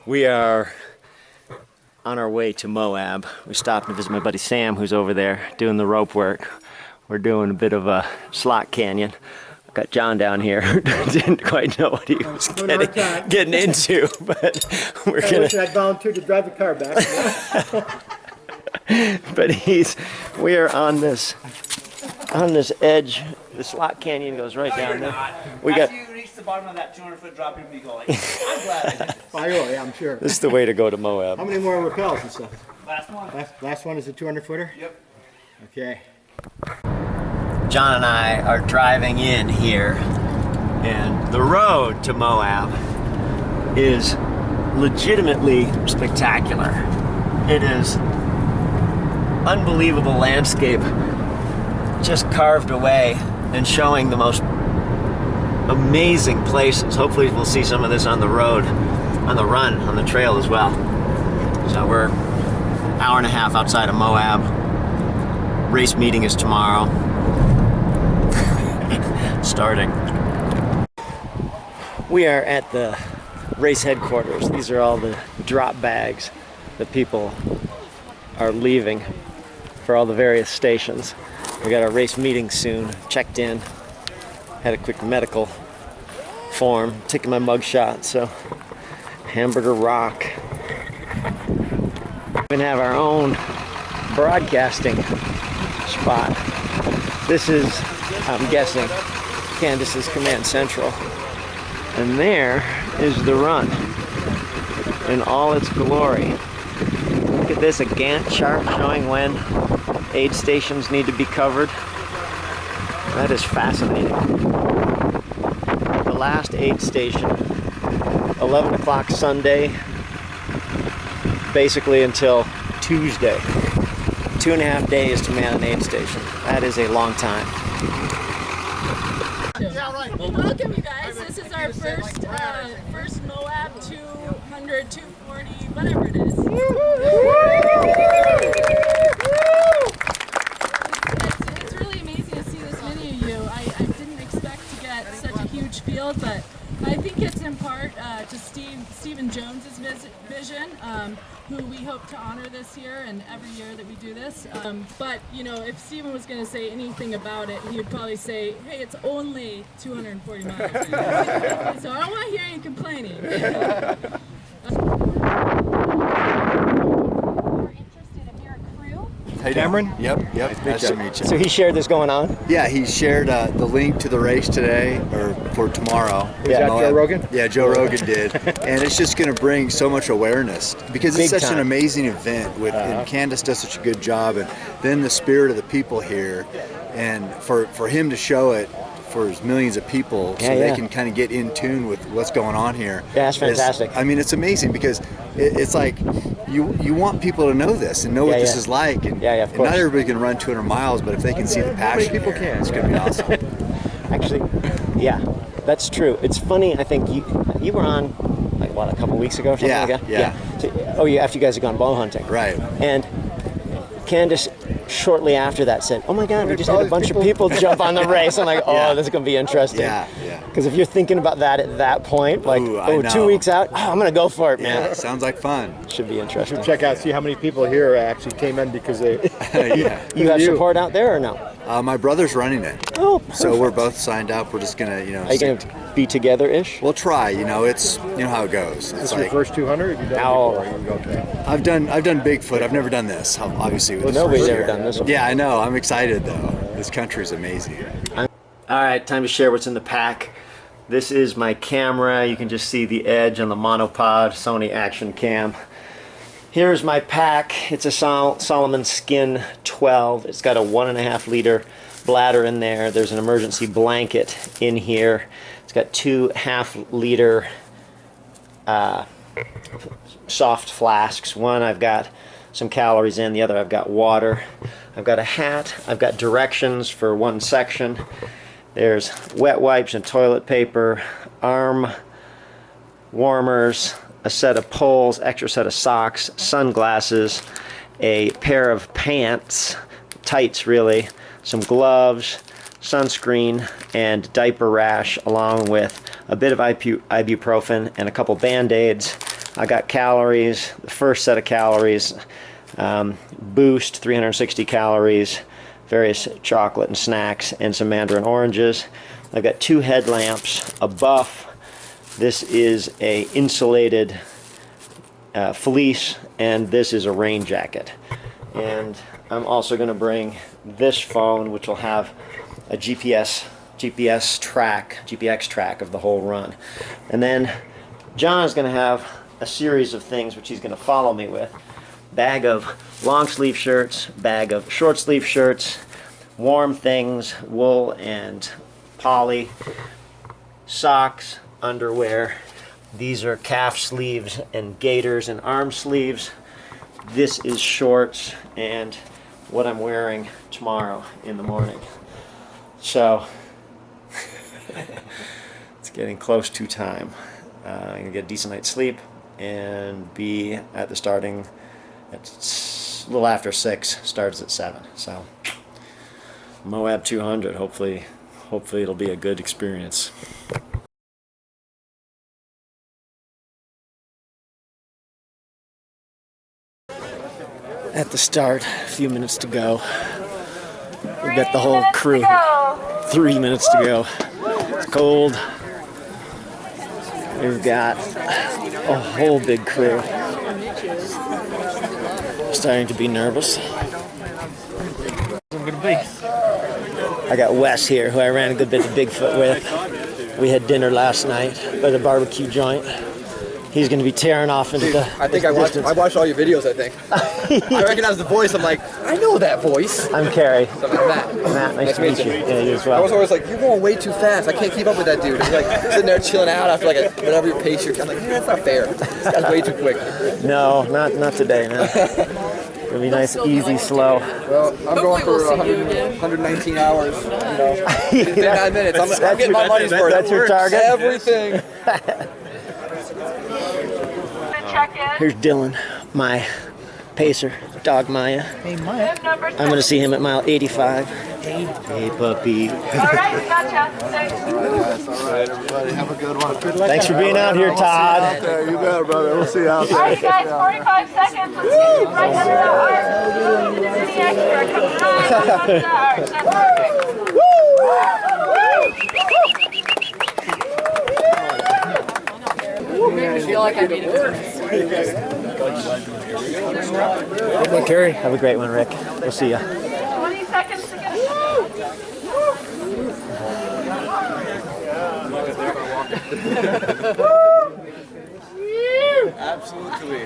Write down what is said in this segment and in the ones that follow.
We are on our way to Moab. We stopped to visit my buddy Sam, who's over there doing the rope work. We're doing a bit of a slot canyon. I've got John down here who didn't quite know what he was getting into, but we're gonna. I wish I'd volunteered to drive the car back. But we are on this edge. The slot canyon goes right down there. We got. After you reach the bottom of that 200-foot drop, you'll be going, I'm glad I did this. I will, yeah, I'm sure. This is the way to go to Moab. How many more rappels and stuff? Last one. Last one is a 200-footer? Yep. Okay. John and I are driving in here, and the road to Moab is legitimately spectacular. It is unbelievable landscape, just carved away and showing the most amazing places. Hopefully we'll see some of this on the road, on the run, on the trail as well. So we're an hour and a half outside of Moab. Race meeting is tomorrow. Starting. We are at the race headquarters. These are all the drop bags that people are leaving for all the various stations. We got our race meeting soon. Checked in. Had a quick medical form. Taking my mug shot. So Hamburger Rock. We even have our own broadcasting spot. This is, I'm guessing, Candice's Command Central. And there is the run in all its glory. Look at this, a Gantt chart showing when aid stations need to be covered. That is fascinating. The last aid station, 11 o'clock Sunday, basically until Tuesday. 2.5 days to man an aid station. That is a long time. Well, welcome you guys. This is our first Moab 200, 240, whatever it is. It's really amazing to see this many of you. I didn't expect to get such a huge field, but I think it's in part to Stephen Jones's vision, who we hope to honor this year and every year that we do this. But, you know, if Stephen was going to say anything about it, he would probably say, hey, it's only 240 miles. So I don't want to hear you complaining. Hey, Cameron? Yep. Nice to meet you. So he shared this going on? Yeah, he shared the link to the race today, or for tomorrow. Was that Joe Rogan? Yeah, Joe Rogan did. And it's just going to bring so much awareness because it's such an amazing event. And Candice does such a good job. And then the spirit of the people here. And for him to show it for his millions of people they can kind of get in tune with what's going on here. Yeah, that's fantastic. I mean, it's amazing because it's like you want people to know this and know what this is like. And, of course. And not everybody can run 200 miles, but if they can see the passion, people can. It's going to be awesome. Actually, yeah, that's true. It's funny. I think you were on like what, a couple weeks ago or something like that. Yeah. So, after you guys had gone bow hunting. Right. And Candice shortly after that said, "Oh my God, we just had a bunch of people jump on the race." I'm like, "Oh, this is gonna be interesting." Yeah. Because if you're thinking about that at that point, like, 2 weeks out, I'm gonna go for it, man. Yeah, sounds like fun. Should be interesting. Should check out, see how many people here actually came in because they. You have support out there or no? My brother's running it. Oh, perfect. So we're both signed up. We're just gonna, Are you gonna be together-ish? We'll try. It's how it goes. This is your first 200? Have you done before? I've done Bigfoot. I've never done this. Obviously, with nobody's ever done this one. Yeah, I know. I'm excited though. This country's amazing. All right, time to share what's in the pack. This is my camera. You can just see the edge on the monopod Sony Action Cam. Here's my pack. It's a Solomon Skin 12. It's got a 1.5 liter bladder in there. There's an emergency blanket in here. It's got 2 half-liter soft flasks. One I've got some calories in, the other I've got water. I've got a hat. I've got directions for one section. There's wet wipes and toilet paper, arm warmers, a set of poles, extra set of socks, sunglasses, a pair of pants, tights really, some gloves, sunscreen, and diaper rash, along with a bit of ibuprofen and a couple Band-Aids. I got calories, the first set of calories, Boost, 360 calories, various chocolate and snacks, and some mandarin oranges. I've got 2 headlamps, a buff. This is a insulated fleece, and this is a rain jacket. And I'm also going to bring this phone, which will have a GPX track of the whole run. And then John is going to have a series of things which he's going to follow me with. Bag of long sleeve shirts, bag of short sleeve shirts, warm things, wool and poly, socks, underwear. These are calf sleeves and gaiters and arm sleeves. This is shorts and what I'm wearing tomorrow in the morning. So it's getting close to time. I'm gonna get a decent night's sleep and be at the starting at a little after 6, starts at 7. So Moab 200, hopefully it'll be a good experience. At the start, a few minutes to go. We've got the whole crew. 3 minutes to go. It's cold. We've got a whole big crew. Starting to be nervous. I got Wes here, who I ran a good bit of Bigfoot with. We had dinner last night by the barbecue joint. He's going to be tearing off into the I watched all your videos, I think. I recognize the voice. I'm like, I know that voice. I'm Carrie. So I'm Matt. Matt, nice to meet you. Yeah, you as well. I was always like, you're going way too fast. I can't keep up with that dude. He's like sitting there chilling out after like whatever your pace you're. I'm like, that's not fair. This guy's way too quick. No, not today, man. It'll be nice, easy, slow. Well, I'm going for 119 hours. You know, 59 minutes. I'm getting my money's worth. That's your target? Everything. Here's Dylan, my pacer, dog Maya. Hey, Maya. I'm going to see him at mile 85. Hey, puppy. All right, gotcha. Thanks. All right, everybody. Have a good one. Thanks for being out here, Todd. You got it, brother. We'll see you out All right, guys, 45 seconds. Let's get right under the arc. If there's any extra, come right under the arc. That's perfect. I feel like I need it. Well, Carrie, have a great one, Rick. We'll see ya. 20 seconds to get it. Absolutely.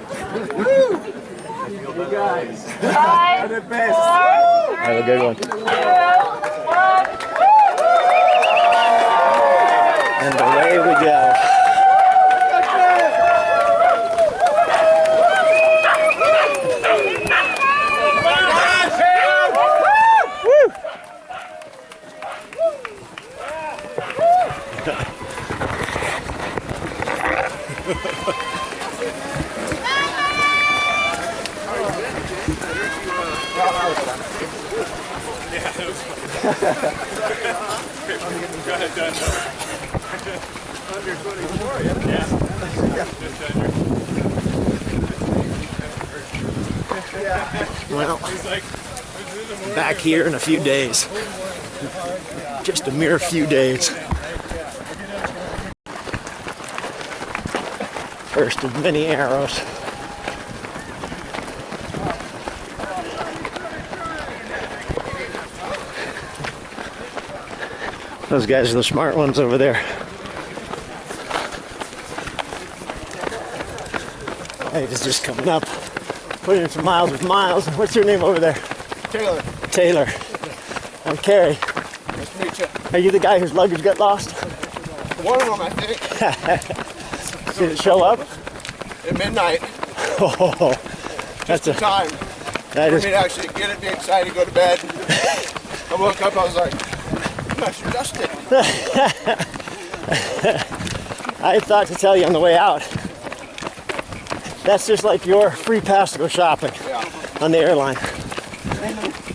You guys. 5, 4, 3, Have a good one. 2, 1. And away we go. Well, back here in a few days. Just a mere few days. First of many arrows. Those guys are the smart ones over there. Hey, it's just coming up. Put in some miles with Miles. What's your name over there? Taylor. Taylor. I'm Carrie. Nice to meet you. Are you the guy whose luggage got lost? One of them, I think. Did it show up? At midnight. Oh, that's The time. that For is me to actually get it, be excited, go to bed. I woke up, I was like, I should dust it. I thought to tell you on the way out. That's just like your free pass to go shopping on the airline.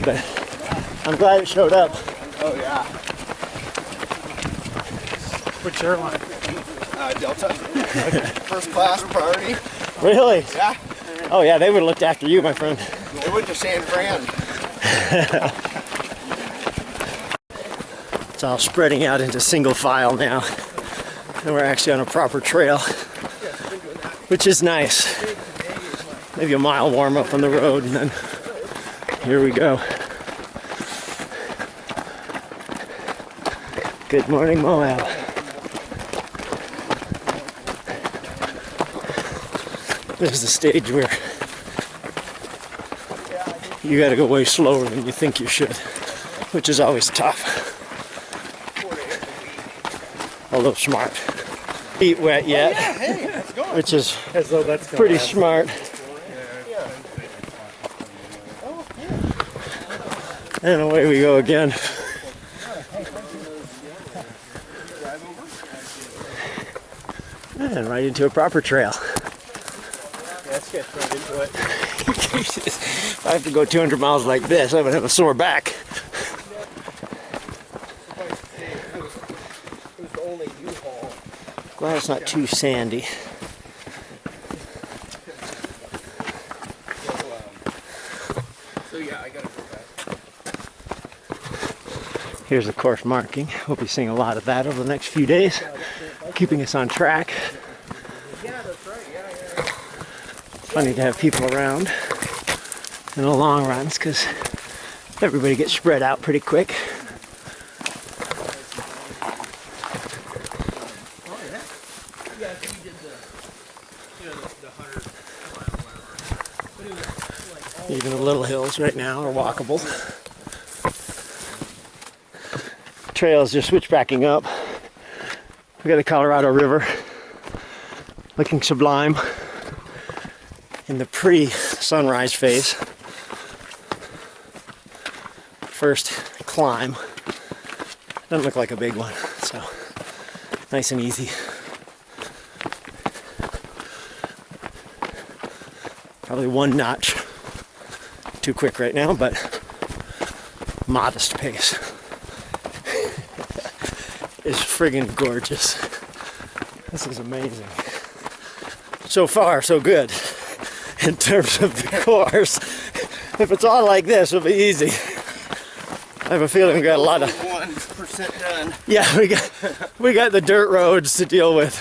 But I'm glad it showed up. Oh, yeah. Which airline? Delta. First class priority. Really? Yeah. Oh yeah, they would have looked after you, my friend. They went to San Fran. It's all spreading out into single file now. And we're actually on a proper trail, which is nice. Maybe a mile warm up on the road, and then here we go. Good morning, Moab. This is the stage where you gotta go way slower than you think you should, which is always tough. Although smart. Feet wet yet, which is pretty smart. And away we go again. And right into a proper trail. Let's get right into it. If I have to go 200 miles like this, I'm gonna have a sore back. Glad it's not too sandy. Here's the course marking. We'll be seeing a lot of that over the next few days, keeping us on track. Funny to have people around in the long runs because everybody gets spread out pretty quick. Even the little hills right now are walkable. Trails just switchbacking up. We got the Colorado River looking sublime in the pre-sunrise phase. First climb. Doesn't look like a big one, so nice and easy. Probably one notch too quick right now, but modest pace. It's friggin' gorgeous. This is amazing. So far, so good in terms of the course. If it's all like this, it'll be easy. I have a feeling we got a lot of 1% done. Yeah, we got the dirt roads to deal with.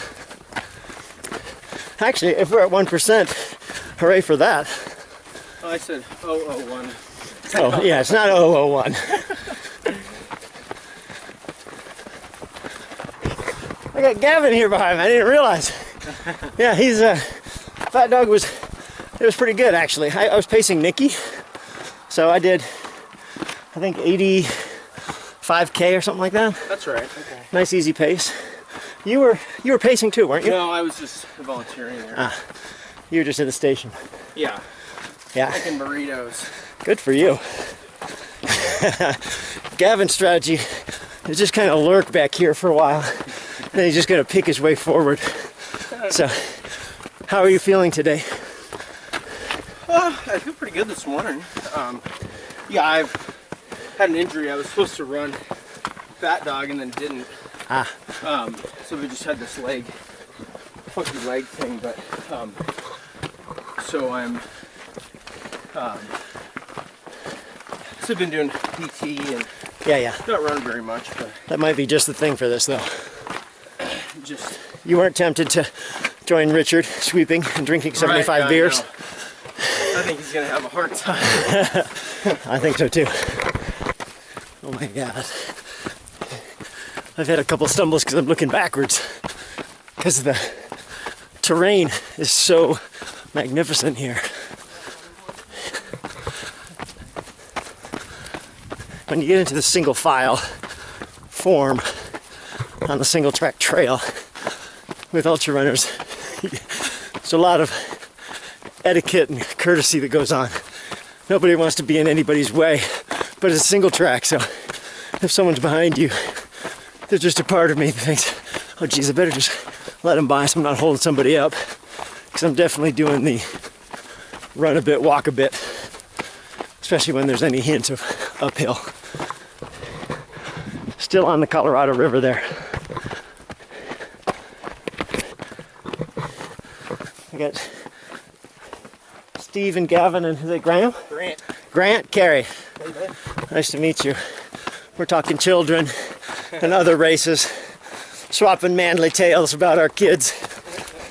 Actually, if we're at 1%, hooray for that. Oh, I said 001. Oh, yeah, it's not 001. I got Gavin here behind me. I didn't realize. Yeah, he's Fat Dog was pretty good actually. I was pacing Nikki, so I did I think 85K or something like that. That's right. Okay. Nice easy pace. You were pacing too, weren't you? No, I was just volunteering there. You were just at the station. Yeah. Yeah. Making burritos. Good for you. Gavin's strategy is just kind of lurk back here for a while. Then he's just going to pick his way forward. So, how are you feeling today? I feel pretty good this morning. Yeah, I've had an injury. I was supposed to run Fat Dog and then didn't. So we just had this funky leg thing, but so I'm so I've been doing PT and Yeah. not run very much, but That might be just the thing for this though. just You weren't tempted to join Richard sweeping and drinking 75 Right, beers? no. I think he's gonna have a hard time. I think so too. Oh my God. I've had a couple stumbles because I'm looking backwards because the terrain is so magnificent here. When you get into the single file form on the single track trail with ultra runners, there's a lot of etiquette and courtesy that goes on. Nobody wants to be in anybody's way, but it's a single track, so if someone's behind you, there's just a part of me that thinks, oh geez, I better just let them by so I'm not holding somebody up, because I'm definitely doing the run a bit, walk a bit, especially when there's any hint of uphill. Still on the Colorado River there. I got Steve and Gavin and is it Graham? Grant. Grant, Carrie. Hey, man. Nice to meet you. We're talking children and other races, swapping manly tales about our kids.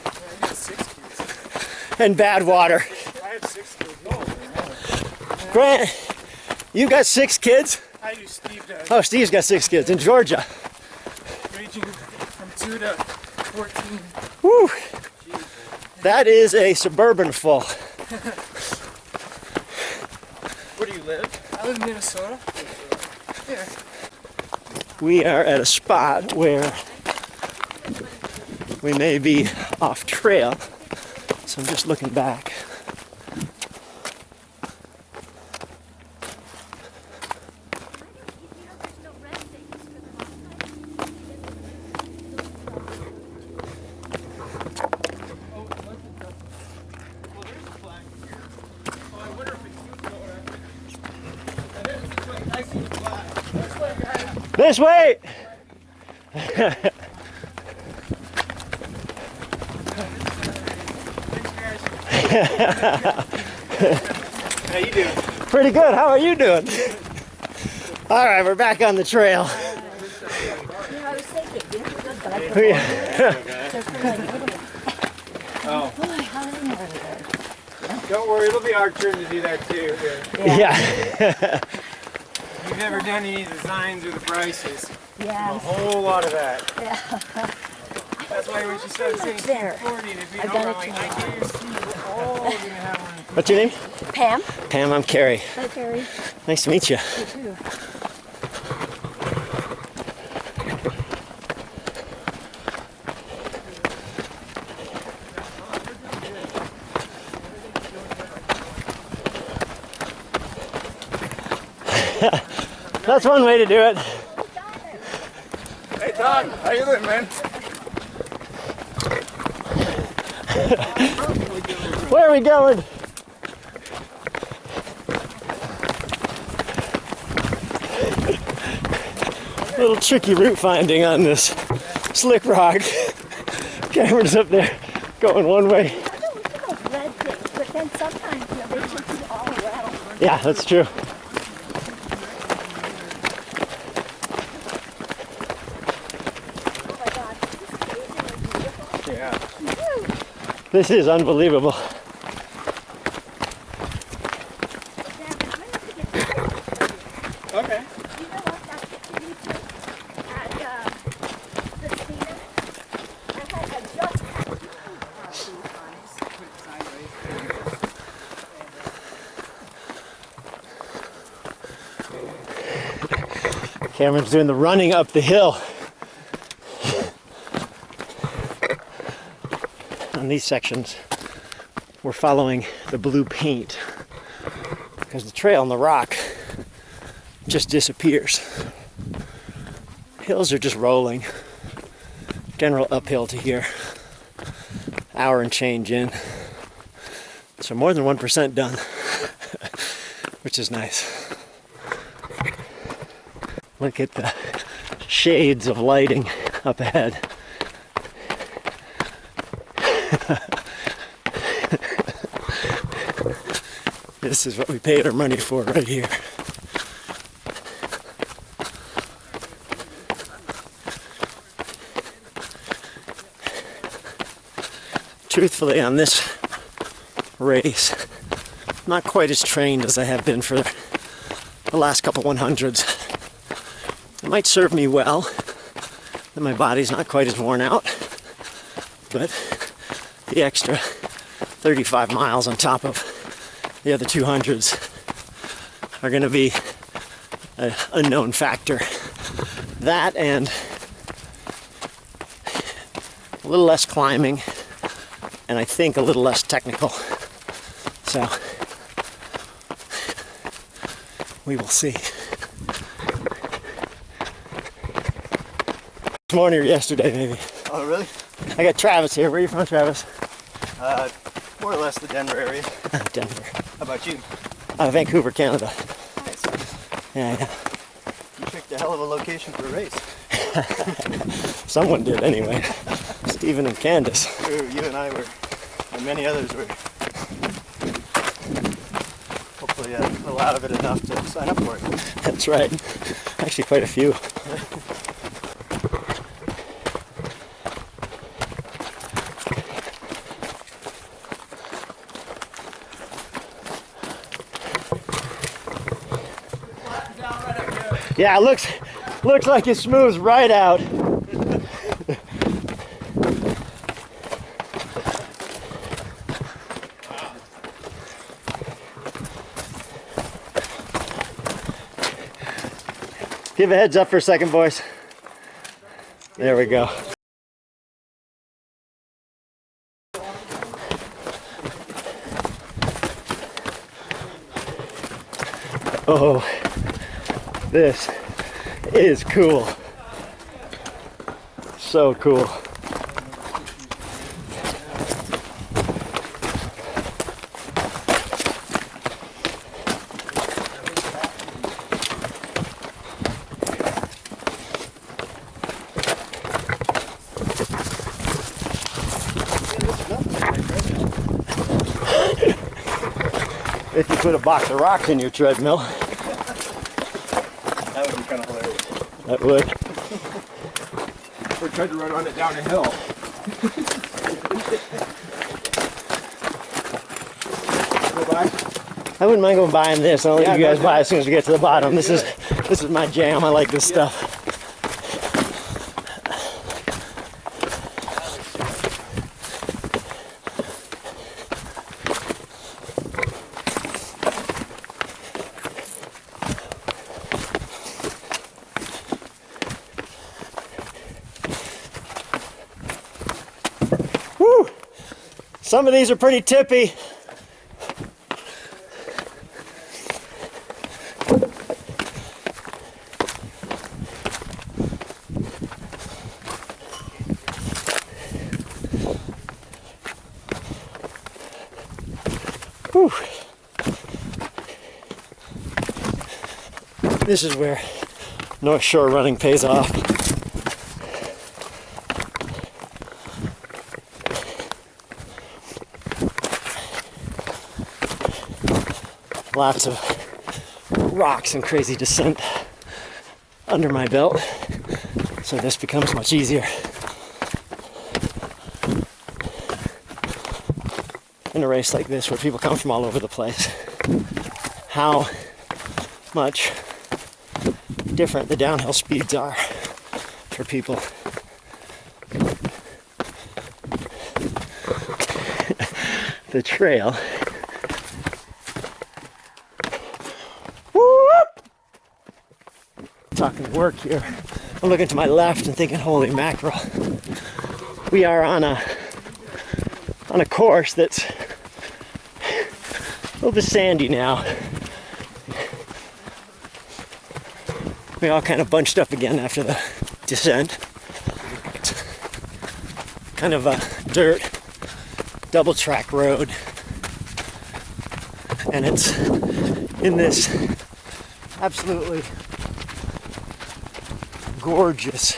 I got 6 kids. And Badwater. I have 6 kids. Grant, you got 6 kids? I do. Steve does. Oh, Steve's got 6 kids in Georgia. Ranging from 2 to 14. Woo! That is a suburban full. Where do you live? I live in Minnesota. Yeah. We are at a spot where we may be off trail, so I'm just looking back. This way! How you doing? Pretty good. How are you doing? All right, we're back on the trail. Oh. Don't worry, it'll be our turn to do that too. Yeah. You've never done any designs or the prices. Yeah. A whole lot of that. Yeah. That's why when she started saying There. 40 and it'd be I over, got I'm it like, to I you. guarantee we're all gonna have one. What's your name? Pam. Pam, I'm Carrie. Hi, Terry. Nice to meet you. You too. That's one way to do it. Hey Todd, how you doing, man? Where are we going? A little tricky route finding on this slick rock. Cameron's up there going one way. Red things, but then sometimes they take you all around. Yeah, that's true. Oh my God, this is amazing. Yeah. This is unbelievable. Okay. You know what that picture you took at the theater? I just Cameron's doing the running up the hill. On these sections, we're following the blue paint because the trail on the rock just disappears. Hills are just rolling. General uphill to here. Hour and change in. So more than 1% done, which is nice. Look at the shades of lighting up ahead. This is what we paid our money for right here. Truthfully, on this race, I'm not quite as trained as I have been for the last couple 100s. It might serve me well that my body's not quite as worn out, but the extra 35 miles on top of the other 200s are going to be an unknown factor. That and a little less climbing, and I think a little less technical. So we will see. This morning or yesterday, maybe. Oh, really? I got Travis here. Where are you from, Travis? More or less the Denver area. Denver. How about you? Vancouver, Canada. Nice. Yeah. You picked a hell of a location for a race. Someone did anyway. Stephen and Candice. You and I were, and many others were. you pull out of it enough to sign up for it. That's right. Actually, quite a few. Yeah, it looks like it smooths right out. Give a heads up for a second, boys. There we go. Oh, this is cool. So cool. If you put a box of rocks in your treadmill. That would be kind of hilarious. That would. Or tried to run on it down a hill. Go by? I wouldn't mind going buying this. I'll let you guys buy as soon as we get to the bottom. This is my jam. I like this stuff. Woo! Some of these are pretty tippy. Whew. This is where North Shore running pays off. Lots of rocks and crazy descent under my belt, so this becomes much easier. In a race like this where people come from all over the place, how much different the downhill speeds are for people. The trail. Talking work here. I'm looking to my left and thinking, holy mackerel. We are on a course that's a little bit sandy now. We all kind of bunched up again after the descent. Kind of a dirt double track road. And it's in this absolutely gorgeous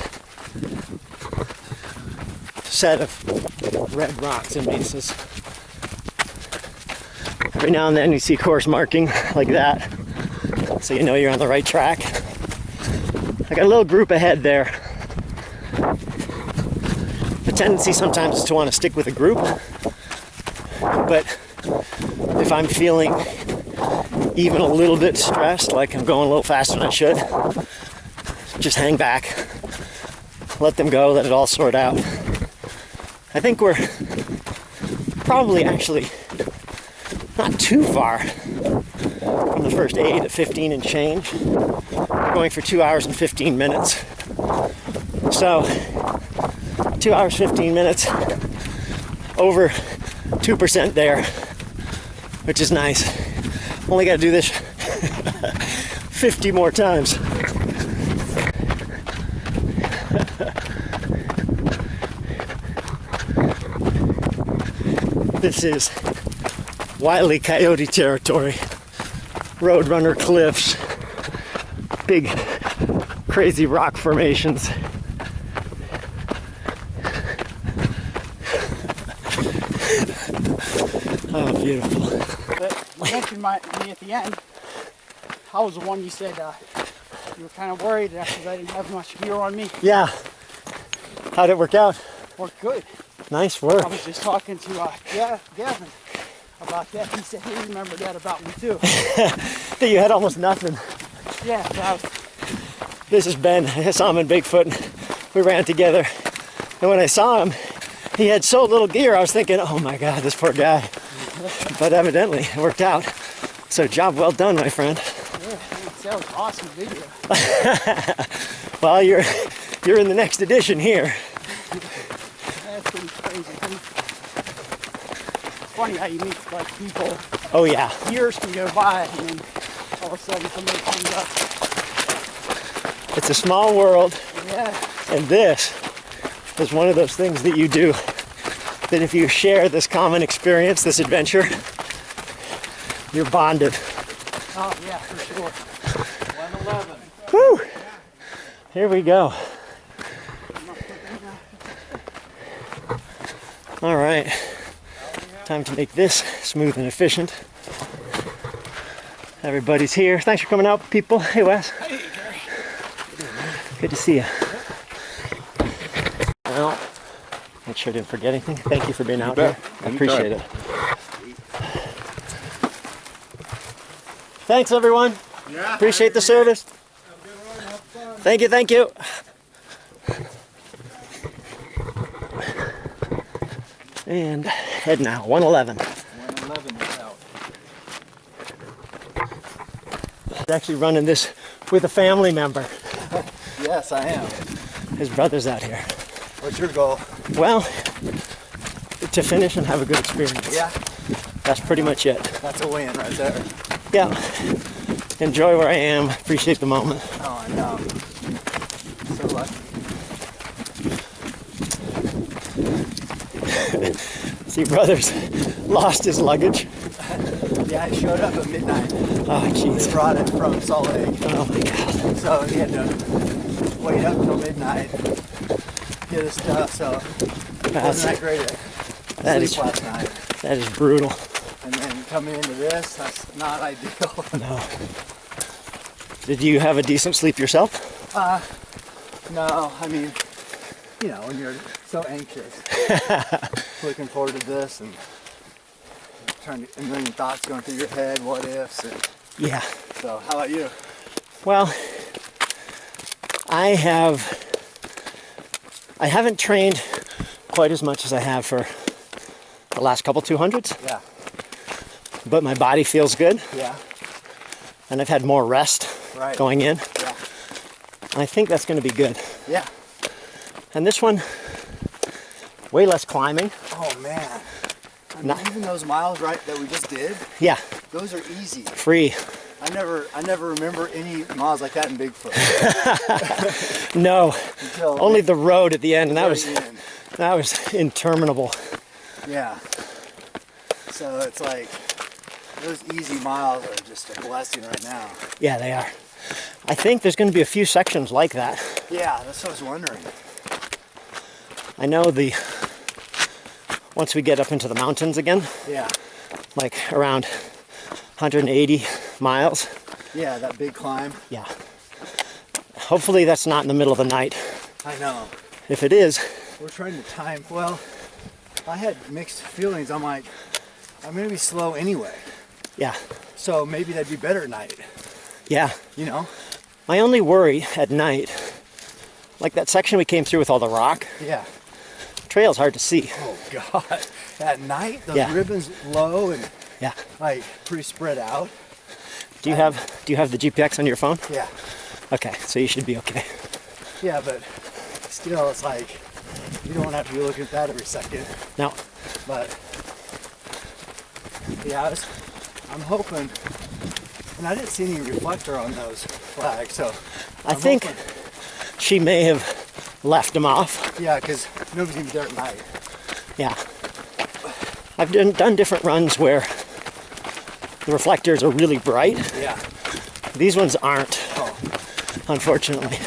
set of red rocks and mesas. Every now and then you see course marking like that, so you know you're on the right track. I got a little group ahead there. The tendency sometimes is to want to stick with a group, but if I'm feeling even a little bit stressed, like I'm going a little faster than I should, just hang back, let them go, let it all sort out. I think we're probably actually not too far from the first 8 at 15 and change. We're going for 2 hours and 15 minutes. So 2 hours, 15 minutes, over 2% there, which is nice. Only got to do this 50 more times. This is Wile E. Coyote territory. Roadrunner cliffs. Big, crazy rock formations. Oh, beautiful. But you mentioned me me at the end. I was the one you said you were kind of worried because I didn't have much gear on me. Yeah. How'd it work out? Worked good. Nice work. I was just talking to Gavin about that. He said he remembered that about me too. That you had almost nothing. Yeah. This is Ben. I saw him in Bigfoot. We ran together. And when I saw him, he had so little gear, I was thinking, oh my God, this poor guy. But evidently, it worked out. So job well done, my friend. Yeah, that was awesome video. Well, you're in the next edition here. That's pretty crazy. It's funny how you meet like people. Oh yeah. Years can go by and then all of a sudden somebody comes up. It's a small world. Yeah. And this is one of those things that you do that if you share this common experience, this adventure, you're bonded. Oh yeah, for sure. 111. Whew. Here we go. All right. Time to make this smooth and efficient. Everybody's here. Thanks for coming out, people. Hey, Wes. Hey, Gary. Good to see you. Well, make sure I didn't forget anything. Thank you for being out here. I appreciate it. Thanks, everyone. Yeah. Appreciate the service. Thank you, thank you. And head now, 111. 111 is out. He's actually running this with a family member. Yes, I am. His brother's out here. What's your goal? Well, to finish and have a good experience. Yeah. That's pretty much it. That's a win right there. Yeah. Enjoy where I am. Appreciate the moment. Oh, I know. So lucky. See, brother's lost his luggage. Yeah, he showed up at midnight. Oh, jeez. He brought it from Salt Lake. Oh, my God. So he had to wait up till midnight, get his stuff, so it wasn't that great at sleep last night. That is brutal. And then coming into this, that's not ideal. No. Did you have a decent sleep yourself? No, I mean, you know, when you're so anxious, looking forward to this and trying to, a million thoughts going through your head, what ifs. And Yeah. so, how about you? Well, I haven't trained quite as much as I have for the last couple 200s. Yeah. But my body feels good. Yeah. And I've had more rest going in. Yeah. And I think that's going to be good. Yeah. And this one, way less climbing. Oh man. I mean, even those miles, right, that we just did. Yeah. Those are easy. Free. I never remember any miles like that in Bigfoot. No. Until only the road at the end, and that was interminable. Yeah. So it's like those easy miles are just a blessing right now. Yeah, they are. I think there's going to be a few sections like that. Yeah, that's what I was wondering. I know once we get up into the mountains again, Yeah. like around 180 miles. Yeah, that big climb. Yeah. Hopefully that's not in the middle of the night. I know. If it is, We're trying to time. Well, I had mixed feelings. I'm like, I'm gonna be slow anyway. yeah, So maybe that'd be better at night. yeah. You know? My only worry at night, like that section we came through with all the rock, Yeah. trail's hard to see. Oh God. At night, those Yeah. ribbons low and Yeah. like pretty spread out. Do you have the GPX on your phone? Yeah. Okay, so you should be okay. Yeah, but still, it's like you don't have to be looking at that every second. No. But yeah, I'm hoping, and I didn't see any reflector on those flags, so I think she may have left them off. yeah, because nobody's gonna be there at night. Yeah. I've done different runs where the reflectors are really bright. Yeah. These ones aren't, Oh. unfortunately.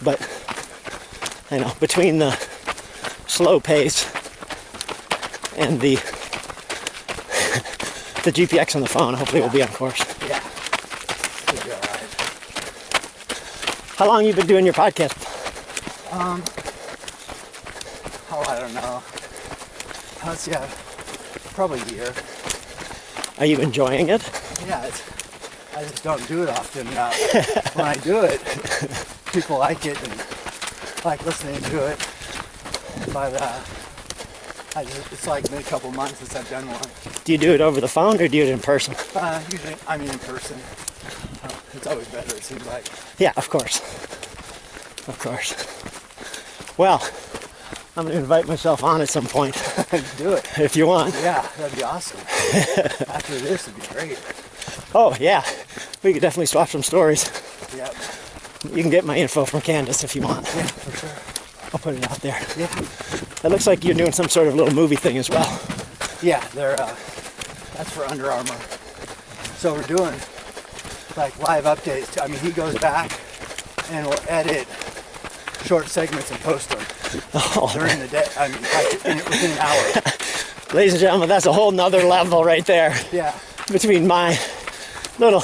But I know, between the slow pace and the the GPX on the phone. Hopefully we'll be on course. Yeah. Should be all right. How long you been doing your podcast? Oh, I don't know. Let's see, probably a year. Are you enjoying it? Yeah, I just don't do it often. When I do it, people like it and like listening to it. But it's like been a couple months since I've done one. Do you do it over the phone or do you do it in person? Usually, I mean in person. It's always better, it seems like. Yeah, of course. Of course. Well, I'm going to invite myself on at some point. Do it. If you want. Yeah, that'd be awesome. After this, it'd be great. Oh, yeah. We could definitely swap some stories. Yep. You can get my info from Candice if you want. Yeah, for sure. I'll put it out there. Yeah. It looks like you're doing some sort of little movie thing as well. Yeah, that's for Under Armour. So we're doing like live updates. I mean, he goes back and will edit short segments and post them during the day. I mean, like within an hour. Ladies and gentlemen, that's a whole nother level right there. Yeah. Between my little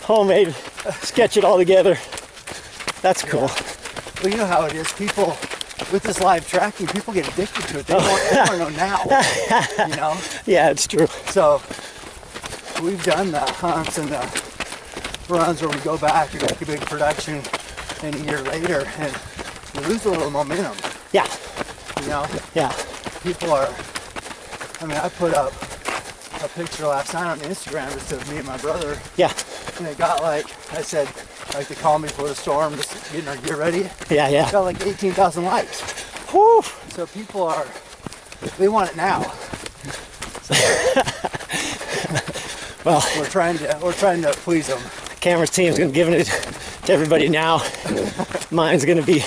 homemade sketch it all together. That's cool. Yeah. Well, you know how it is. People, with this live tracking, people get addicted to it. They want to know now. You know? Yeah, it's true. So we've done the hunts and the runs where we go back and make a big production and a year later and we lose a little momentum. Yeah. You know? Yeah. People are, I mean, I put up a picture last night on Instagram just of me and my brother. Yeah. And it got like, I said, like the call me before the storm, just getting our gear ready. Yeah, yeah. It got like 18,000 likes. Whew. So people are, they want it now. Well, we're trying to please them. Camera's team's gonna give it to everybody now. Mine's gonna be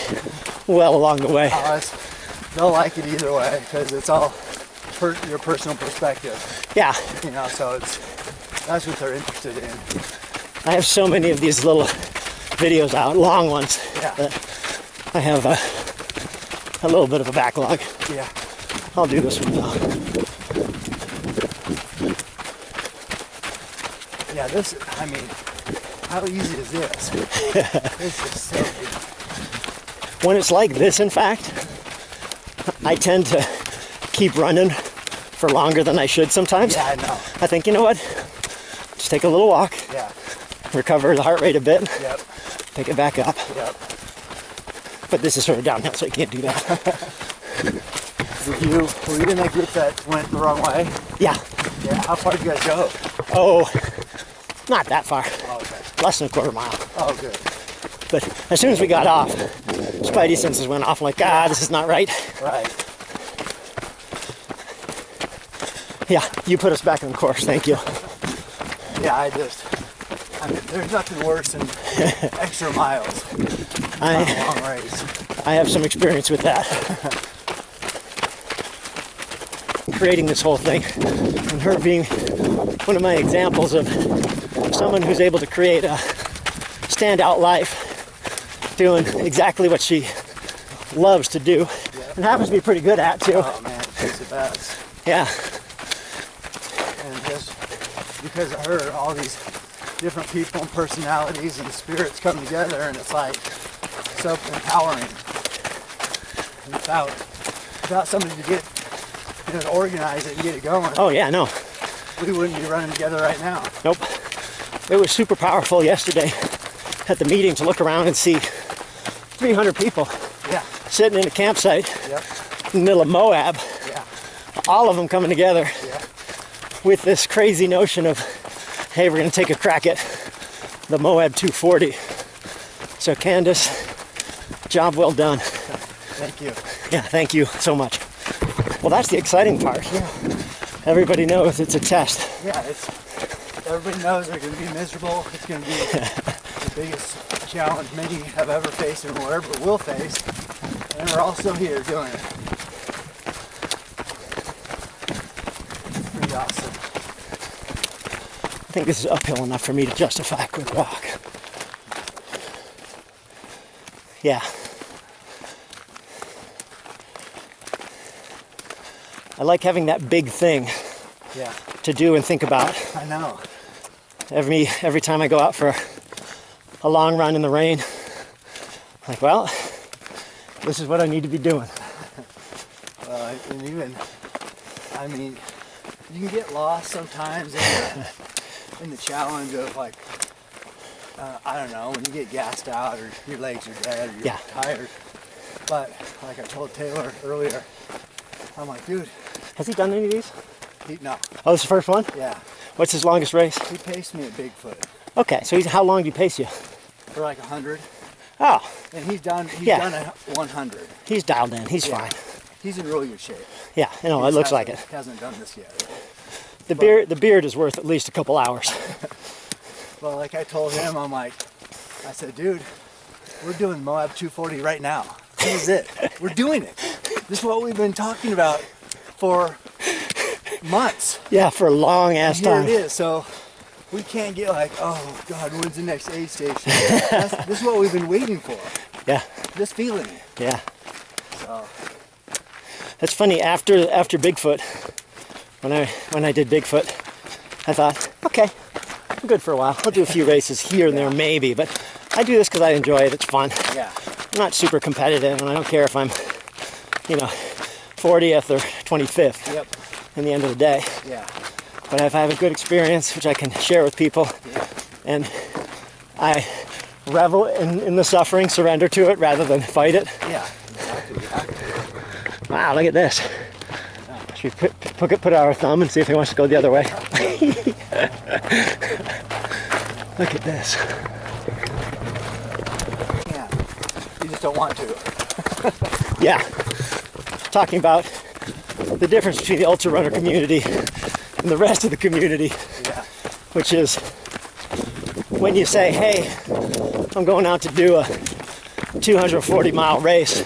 well along the way. They'll like it either way because it's all your personal perspective. Yeah. You know, so that's what they're interested in. I have so many of these little videos out, long ones. Yeah. I have a little bit of a backlog. Yeah. I'll do this one though. Yeah, this, I mean, how easy is this? This is so easy. When it's like this, in fact, I tend to keep running for longer than I should sometimes. Yeah, I know. I think, you know what? Just take a little walk. Yeah. Recover the heart rate a bit. Yep. Pick it back up. Yep. But this is sort of downhill, so you can't do that. Were you in that group that went the wrong way? Yeah. Yeah. How far did you guys go? Oh, not that far. Oh, okay. Less than a quarter mile. Oh, good. But as soon as we got off, Spidey senses went off. I'm like, this is not right. Right. Yeah, you put us back on course. Thank you. Yeah, I mean, there's nothing worse than extra miles on a long race. I have some experience with that. Creating this whole thing, and her being one of my examples of someone who's able to create a standout life, doing exactly what she loves to do, and happens to be pretty good at too. Oh man, she's the best. Yeah. And just because of her, all these different people and personalities and spirits come together, and it's like so empowering. And without somebody to get, to organize it and get it going. Oh yeah, no. We wouldn't be running together right now. Nope. It was super powerful yesterday at the meeting to look around and see 300 people. Yeah. Sitting in a campsite. Yep. In the middle of Moab. Yeah. All of them coming together. Yeah. With this crazy notion of, hey, we're going to take a crack at the Moab 240. So Candice, job well done. Thank you. Yeah, thank you so much. Well, that's the exciting part. Yeah. Everybody knows it's a test. Yeah, everybody knows they're going to be miserable. It's going to be the biggest challenge many have ever faced and will ever will face. And we're all still here doing it. Pretty awesome. I think this is uphill enough for me to justify a quick walk. Yeah. I like having that big thing Yeah. to do and think about. I know. Every time I go out for a long run in the rain, like, well, this is what I need to be doing. And even, I mean, you can get lost sometimes in the challenge of like, I don't know, when you get gassed out or your legs are dead or you're tired. But like I told Taylor earlier, I'm like, dude. Has he done any of these? No. Oh, this is the first one? Yeah. What's his longest race? He paced me at Bigfoot. Okay, so how long do you pace you? For like 100. Oh. And he's done a 100. He's dialed in, he's fine. He's in really good shape. Yeah, you know, it looks like it. Hasn't done this yet. The beard is worth at least a couple hours. Well, like I told him, I said, dude, we're doing Moab 240 right now. This is it. We're doing it. This is what we've been talking about for months. Yeah, for a long ass time. Here it is. So we can't get like, oh God, when's the next aid station? This is what we've been waiting for. Yeah. Just feeling it. Yeah. So. That's funny. After Bigfoot, when I did Bigfoot, I thought, okay, I'm good for a while. I'll do a few races here and there maybe, but I do this because I enjoy it. It's fun. Yeah. I'm not super competitive, and I don't care if I'm, 40th or 25th. Yep. In the end of the day. Yeah. But if I have a good experience, which I can share with people, and I revel in the suffering, surrender to it rather than fight it. Yeah. Exactly. Wow, look at this. Should we put our thumb and see if he wants to go the other way? Look at this. Yeah. You just don't want to. Yeah. Talking about the difference between the ultra runner community and the rest of the community, which is when you say, hey, I'm going out to do a 240-mile race,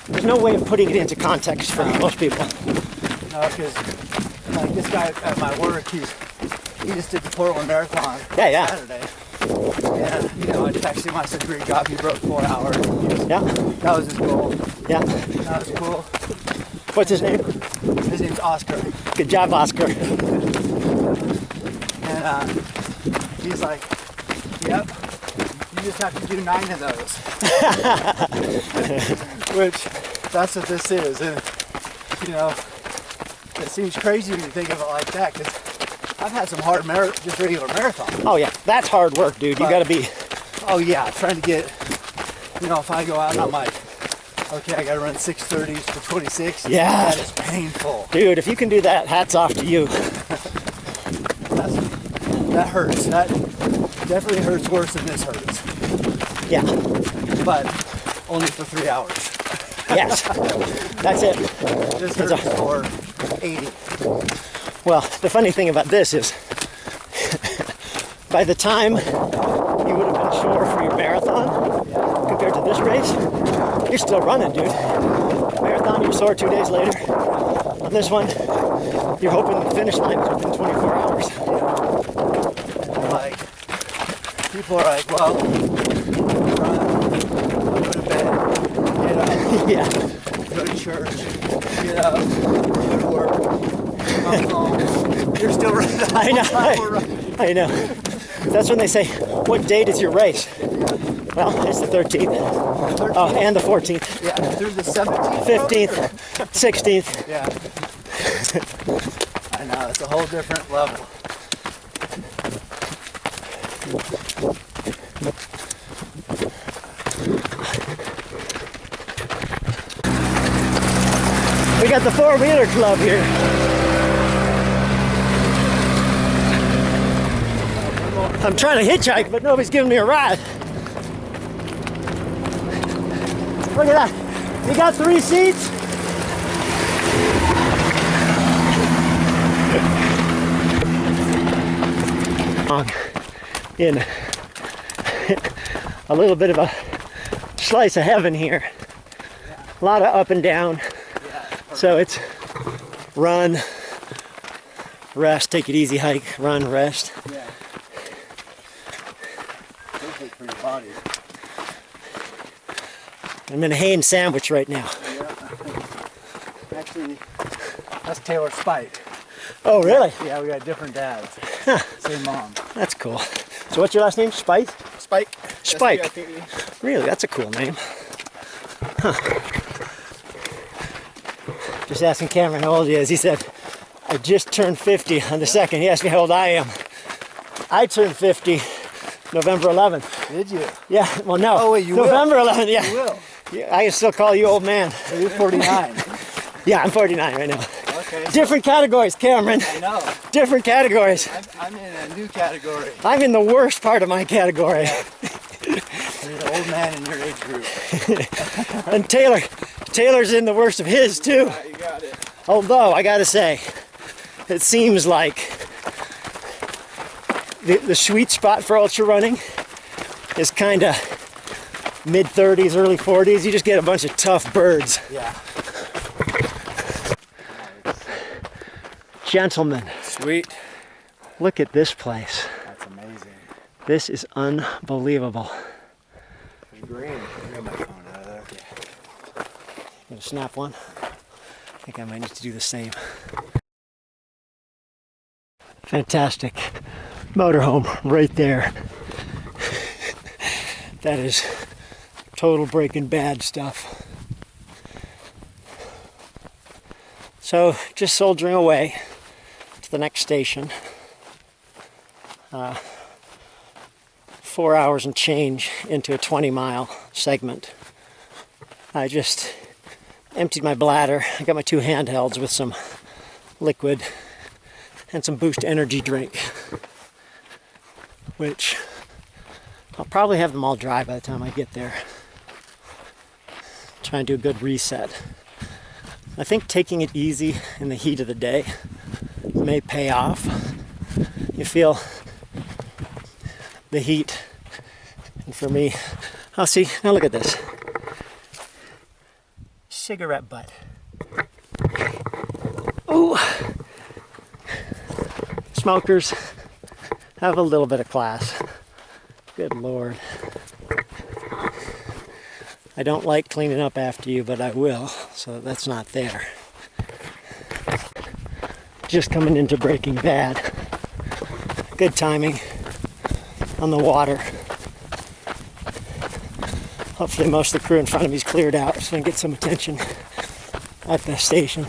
there's no way of putting it into context for most people. No, because like this guy at my work, he just did the Portland Marathon Saturday. And, I texted him, I said, great job, you broke 4 hours. That was his goal. Yeah. That was cool. What's his name? His name's Oscar. Good job, Oscar. And he's like, yep, you just have to do 9 of those. Which, that's what this is. And, it seems crazy when you think of it like that, because I've had some hard, just regular marathons. Oh yeah, that's hard work, dude. You gotta be... Oh yeah, trying to get, if I go out and I'm like, okay, I gotta run 6:30s for 26. Yeah. That is painful. Dude, if you can do that, hats off to you. That hurts. That definitely hurts worse than this hurts. Yeah. But only for 3 hours. Yes. That's it. This hurts for 80. Well, the funny thing about this is, by the time you would have been sore for your marathon, compared to this race, you're still running, dude. Marathon, you're sore 2 days later. On this one, you're hoping the finish line is within 24 hours. Like, people are like, well, run, go to bed, get up, go to church, get up, go to work, come home. You're still running. I know. That's when they say, what date is your race? Well, it's the 13th. Oh, and the 14th. Yeah, through the 17th. 15th, 16th. Yeah. I know, it's a whole different level. We got the four-wheeler club here. I'm trying to hitchhike, but nobody's giving me a ride. Look at that. You got 3 seats? In a little bit of a slice of heaven here. A lot of up and down. So it's run, rest, take it easy, hike, run, rest. Yeah. Perfect for your body. I'm in a ham sandwich right now. Yeah. Actually, that's Taylor's Spike. Oh, really? Yeah, we got different dads. Same mom. That's cool. So what's your last name? Spike? Spike. Spike. S-P-I-K-E. Really? That's a cool name. Huh. Just asking Cameron how old he is. He said, I just turned 50 on the 2nd. He asked me how old I am. I turned 50 November 11th. Did you? Yeah, well, no. Oh, wait, you November will. 11th, yeah. You will. Yeah, I can still call you old man. So you're 49. Yeah, I'm 49 right now. Okay. Different categories, Cameron. I know. Different categories. I'm in a new category. I'm in the worst part of my category. You're the old man in your age group. And Taylor's in the worst of his too. You got it. Although, I gotta say, it seems like the sweet spot for ultra running is kind of mid-30s, early 40s. You just get a bunch of tough birds. Yeah. Gentlemen, Sweet. look at this place. That's amazing. This is unbelievable. It's green. I got my phone out of there. Gonna snap one. I think I might need to do the same. Fantastic motorhome right there. That is total Breaking Bad stuff. So just soldiering away to the next station. 4 hours and change into a 20-mile segment. I just emptied my bladder. I got my 2 handhelds with some liquid and some Boost energy drink, which I'll probably have them all dry by the time I get there. Try and do a good reset. I think taking it easy in the heat of the day may pay off. You feel the heat, and for me, I'll see, now look at this. Cigarette butt. Ooh. Smokers, have a little bit of class. Good Lord. I don't like cleaning up after you, but I will, so that's not there. Just coming into Breaking Bad. Good timing on the water. Hopefully most of the crew in front of me is cleared out so I can get some attention at the station.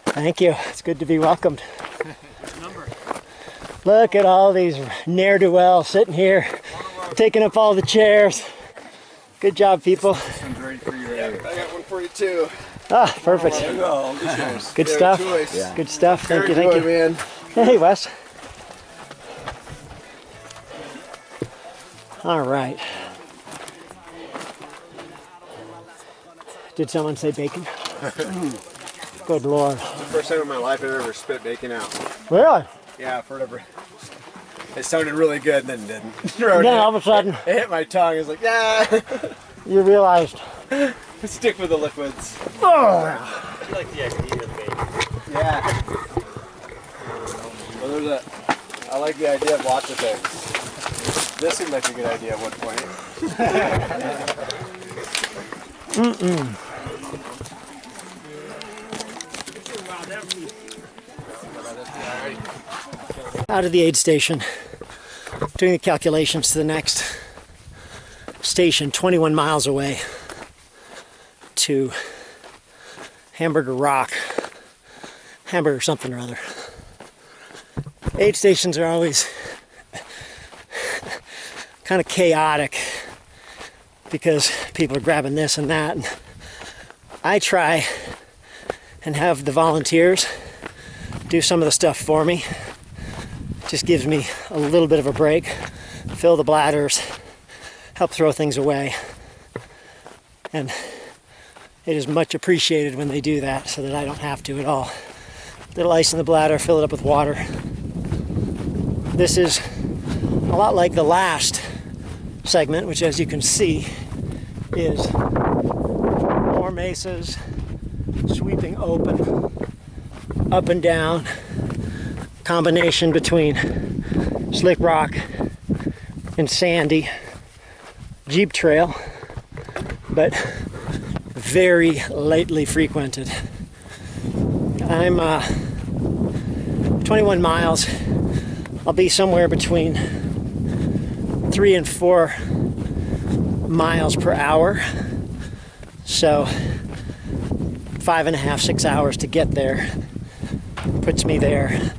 Thank you. It's good to be welcomed. Look at all these ne'er-do-wells sitting here, taking up all the chairs. Good job, people. This one's ready for you. I got one for you too. Ah, perfect. There you go. Good stuff. Yeah. Good stuff. Thank you. Very Thank good, you. man. Hey, Wes. All right. Did someone say bacon? Good Lord. First time in my life I've ever spit bacon out. Really? Yeah, for whatever. It sounded really good and then it didn't. Then all of a sudden, It hit my tongue. I was like, yeah. you realized. Stick with the liquids. Oh. I like the idea of bacon. Yeah. Well, I like the idea of lots of things. This seemed like a good idea at one point. Out of the aid station, doing the calculations to the next station, 21 miles away to Hamburger Rock, Hamburger something or other. Aid stations are always kind of chaotic because people are grabbing this and that. And I try and have the volunteers do some of the stuff for me. Just gives me a little bit of a break, fill the bladders, help throw things away. And it is much appreciated when they do that so that I don't have to at all. Little ice in the bladder, fill it up with water. This is a lot like the last segment, which as you can see is more mesas sweeping open, up and down, combination between slick rock and sandy jeep trail, but very lightly frequented. I'm 21 miles. I'll be somewhere between 3 and 4 miles per hour. So 5.5, 6 hours to get there. Puts me there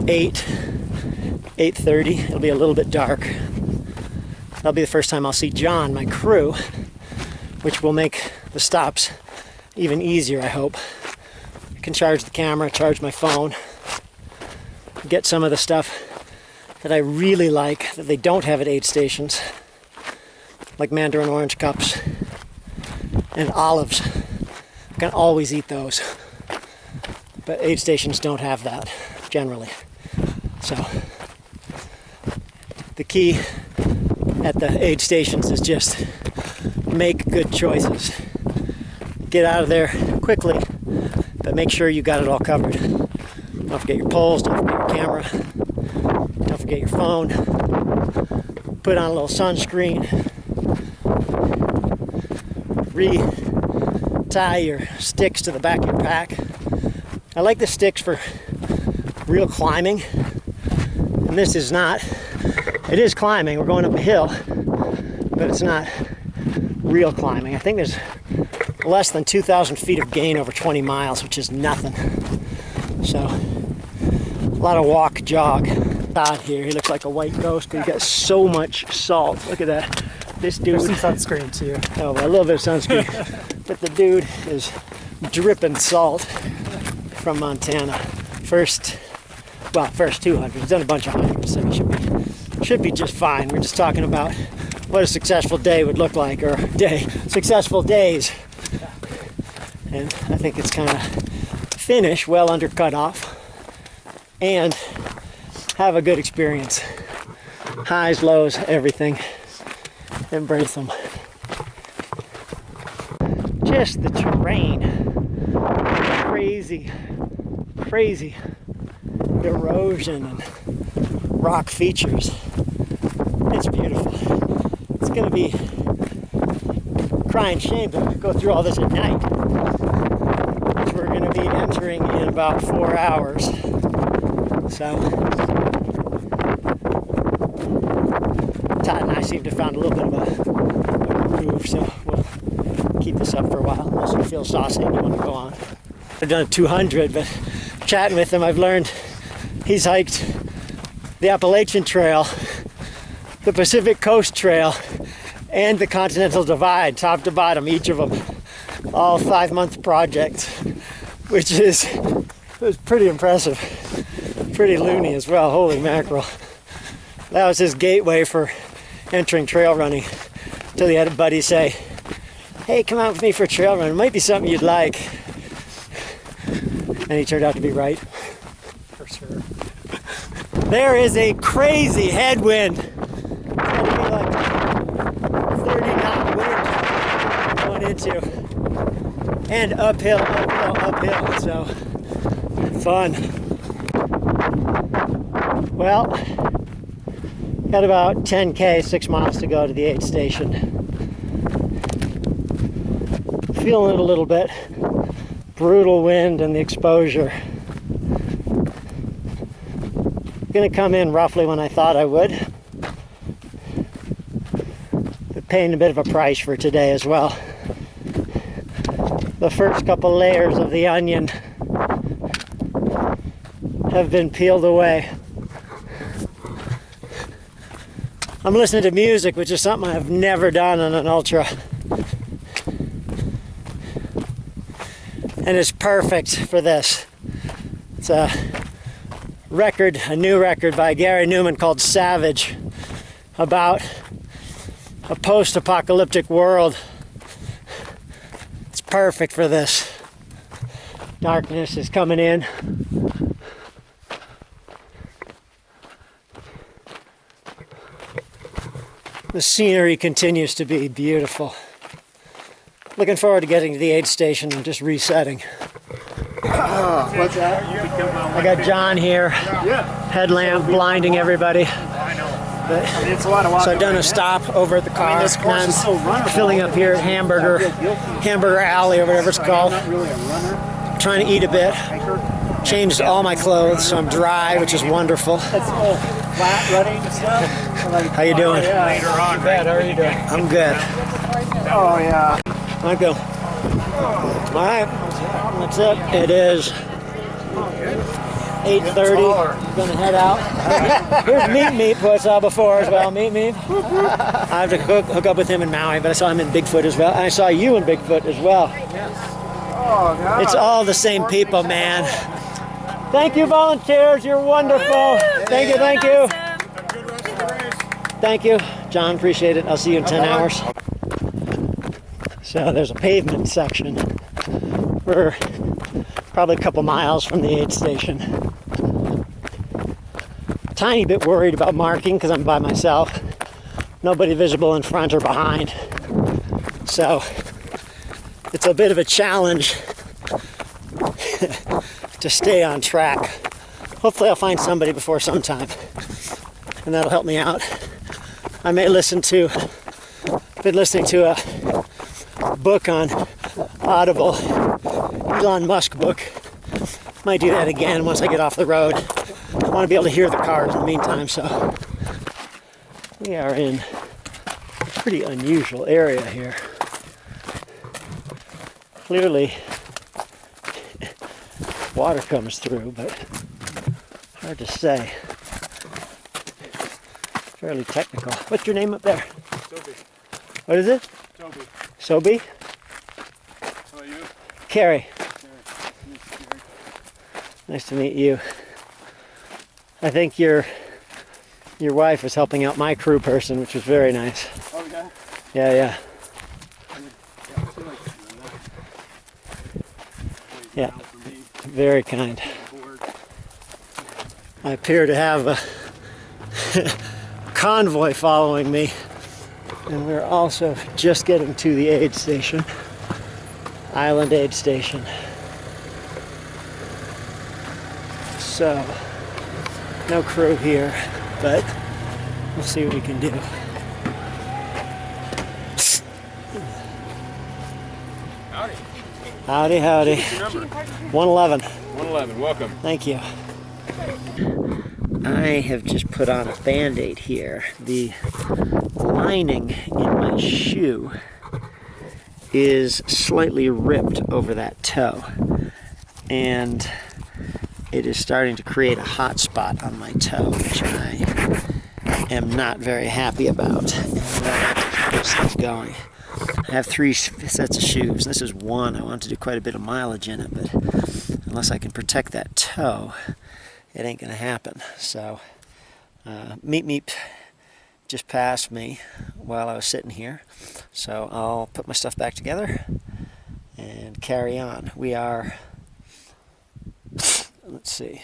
8:30. It'll be a little bit dark. That'll be the first time I'll see John, my crew, which will make the stops even easier, I hope. I can charge the camera, charge my phone, get some of the stuff that I really like that they don't have at aid stations, like mandarin orange cups and olives. I can always eat those, but aid stations don't have that generally. So the key at the aid stations is just make good choices. Get out of there quickly, but make sure you got it all covered. Don't forget your poles, don't forget your camera, don't forget your phone. Put on a little sunscreen. Re-tie your sticks to the back of your pack. I like the sticks for real climbing, and this is not. It is climbing, we're going up a hill, but it's not real climbing. I think there's less than 2,000 feet of gain over 20 miles, which is nothing. So, a lot of walk, jog. Todd here, he looks like a white ghost, but he got so much salt. Look at that. This dude. There's some sunscreen too. Oh, a little bit of sunscreen. But the dude is dripping salt from Montana. First 200. He's done a bunch of hundreds, so he should be just fine. We're just talking about what a successful day would look like, or successful days. And I think it's kind of finish well under cutoff and have a good experience. Highs, lows, everything. Embrace them. Just the terrain. Crazy erosion and rock features. It's beautiful. It's going to be crying shame to go through all this at night, which we're going to be entering in about 4 hours. So Todd and I seem to have found a little bit of a groove, so we'll keep this up for a while unless you feel saucy and you want to go on. I've done 200, but chatting with him, I've learned he's hiked the Appalachian Trail, the Pacific Coast Trail, and the Continental Divide, top to bottom, each of them. All 5-month projects, which was pretty impressive. Pretty loony as well, holy mackerel. That was his gateway for entering trail running, until he had a buddy say, hey, come out with me for a trail run, it might be something you'd like. And he turned out to be right. For sure. There is a crazy headwind. It's gonna be like 30-knot wind going into. And uphill, so fun. Well, got about 10K, 6 miles to go to the aid station. Feeling it a little bit. Brutal wind and the exposure. Gonna come in roughly when I thought I would. But paying a bit of a price for today as well. The first couple layers of the onion have been peeled away. I'm listening to music, which is something I've never done on an ultra. And it's perfect for this. It's a new record by Gary Numan called Savage, about a post-apocalyptic world. It's perfect for this. Darkness is coming in. The scenery continues to be beautiful. Looking forward to getting to the aid station and just resetting. What's that? I got John here. Headlamp blinding everybody. It's a lot of walking. So I've done a stop over at the car. this course is so runnable. Filling up here at Hamburger Alley or whatever it's called. Not really a runner. Trying to eat a bit. Changed all my clothes, so I'm dry, which is wonderful. That's all flat running and stuff. How you doing? Yeah. Later on, bad. How are you doing? I'm good. Oh yeah. Thank you. All right, that's it. It is 8:30. I'm gonna head out. Here's MeepMeep, who I saw before as well. MeepMeep. I have to hook up with him in Maui, but I saw him in Bigfoot as well. And I saw you in Bigfoot as well. Oh God. It's all the same people, man. Thank you, volunteers. You're wonderful. Thank you, thank you. Thank you, John. Appreciate it. I'll see you in 10 hours. So there's a pavement section. We're probably a couple miles from the aid station. Tiny bit worried about marking because I'm by myself. Nobody visible in front or behind. So it's a bit of a challenge to stay on track. Hopefully I'll find somebody before sometime and that'll help me out. I may been listening to a book on Audible, Elon Musk book. Might do that again once I get off the road. I want to be able to hear the cars in the meantime, so we are in a pretty unusual area here. Clearly water comes through, but hard to say. Fairly technical. What's your name up there? Sobe. What is it? Sobe. Sobe? How are you? Carrie. Nice to meet you. I think your wife was helping out my crew person, which was very nice. Oh yeah? Yeah. Yeah, very kind. I appear to have a convoy following me, and we're also just getting to the aid station, Island Aid Station. So, no crew here, but we'll see what we can do. Howdy. Howdy. What's your number? 111. 111. Welcome. Thank you. I have just put on a Band-Aid here. The lining in my shoe is slightly ripped over that toe, and it is starting to create a hot spot on my toe, which I am not very happy about. And I'm going to have to keep those things going. I have 3 sets of shoes. This is one. I want to do quite a bit of mileage in it, but unless I can protect that toe, it ain't gonna happen. So MeepMeep just passed me while I was sitting here, so I'll put my stuff back together and carry on. We are, let's see,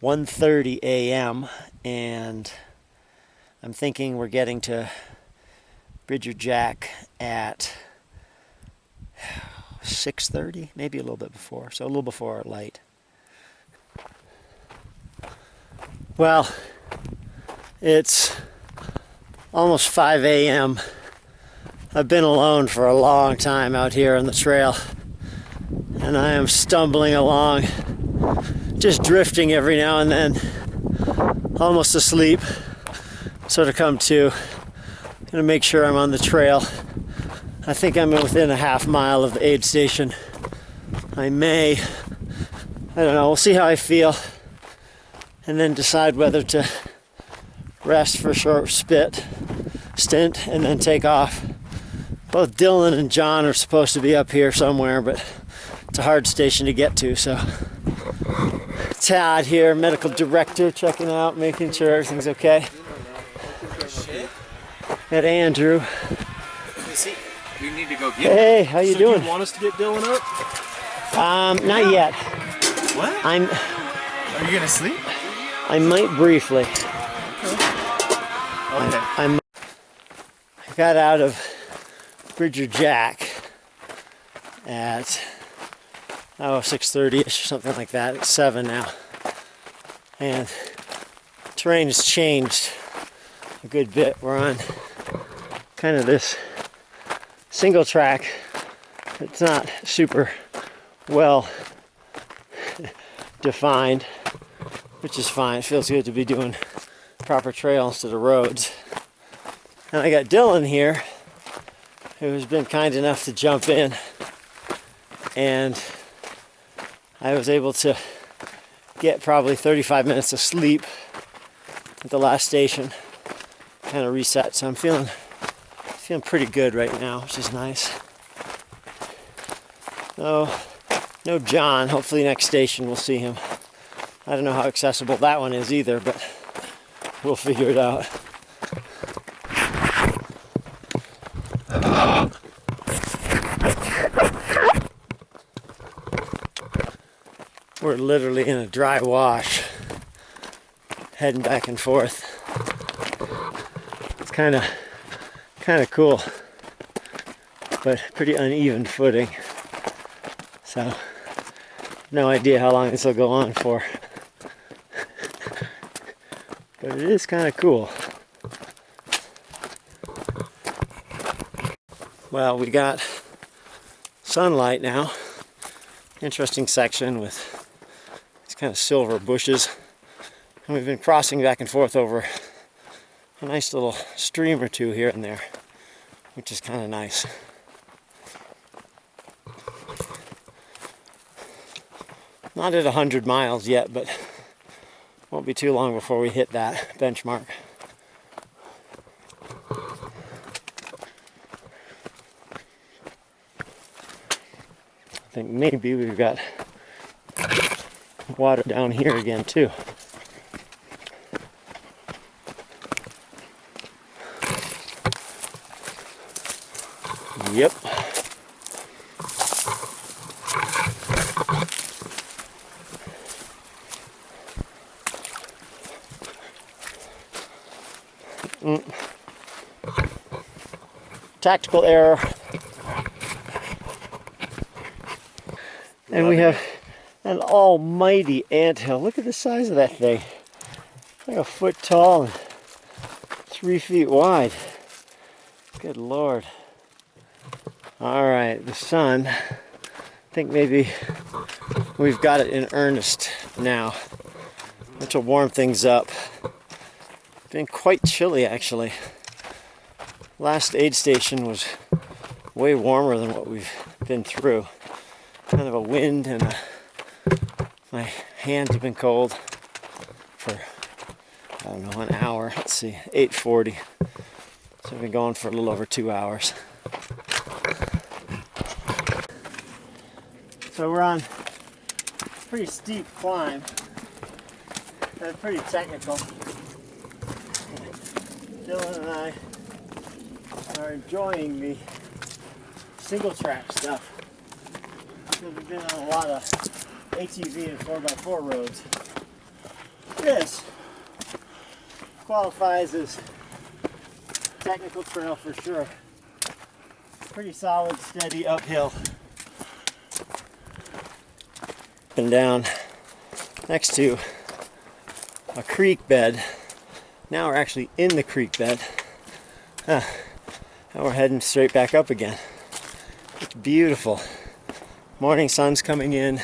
1:30 a.m. and I'm thinking we're getting to Bridger Jack at 6:30, maybe a little bit before, so a little before light. Well, it's almost 5 a.m. I've been alone for a long time out here on the trail, and I am stumbling along, just drifting every now and then, almost asleep, sort of come to. Gonna make sure I'm on the trail. I think I'm within a half mile of the aid station. I don't know, we'll see how I feel, and then decide whether to rest for a short stint and then take off. Both Dylan and John are supposed to be up here somewhere, but it's a hard station to get to, so. Todd here, medical director, checking out, making sure everything's okay. Got Andrew. We need to go get Hey, how you doing? Do you want us to get Dylan up? Not yet. What? Are you gonna sleep? I might briefly. Okay. got out of Bridger Jack at 6:30ish or something like that. It's 7 now, and terrain has changed a good bit. We're on kind of this single track. It's not super well defined, which is fine. It feels good to be doing proper trail instead of roads. And I got Dylan here, who has been kind enough to jump in, and I was able to get probably 35 minutes of sleep at the last station, kind of reset. So I'm feeling pretty good right now, which is nice. No John. Hopefully next station we'll see him. I don't know how accessible that one is either, but we'll figure it out. We're literally in a dry wash, heading back and forth. It's kind of cool, but pretty uneven footing. So, no idea how long this will go on for. But it is kind of cool. Well, we got sunlight now. Interesting section with these kind of silver bushes. And we've been crossing back and forth over a nice little stream or two here and there, which is kind of nice. Not at 100 miles yet, but won't be too long before we hit that benchmark. I think maybe we've got water down here again too. Yep. Tactical error. And we have an almighty anthill. Look at the size of that thing. Like a foot tall and 3 feet wide. Good Lord. All right, the sun. I think maybe we've got it in earnest now, which will warm things up. It's been quite chilly actually. Last aid station was way warmer than what we've been through. Kind of a wind, and my hands have been cold for, I don't know, an hour. Let's see, 8:40. So we've been going for a little over 2 hours. So we're on a pretty steep climb, and pretty technical. Dylan and I are enjoying the single track stuff. We've been on a lot of ATV and 4x4 roads. This qualifies as technical trail for sure. Pretty solid, steady uphill. And down next to a creek bed. Now we're actually in the creek bed. Now we're heading straight back up again. It's beautiful. Morning sun's coming in.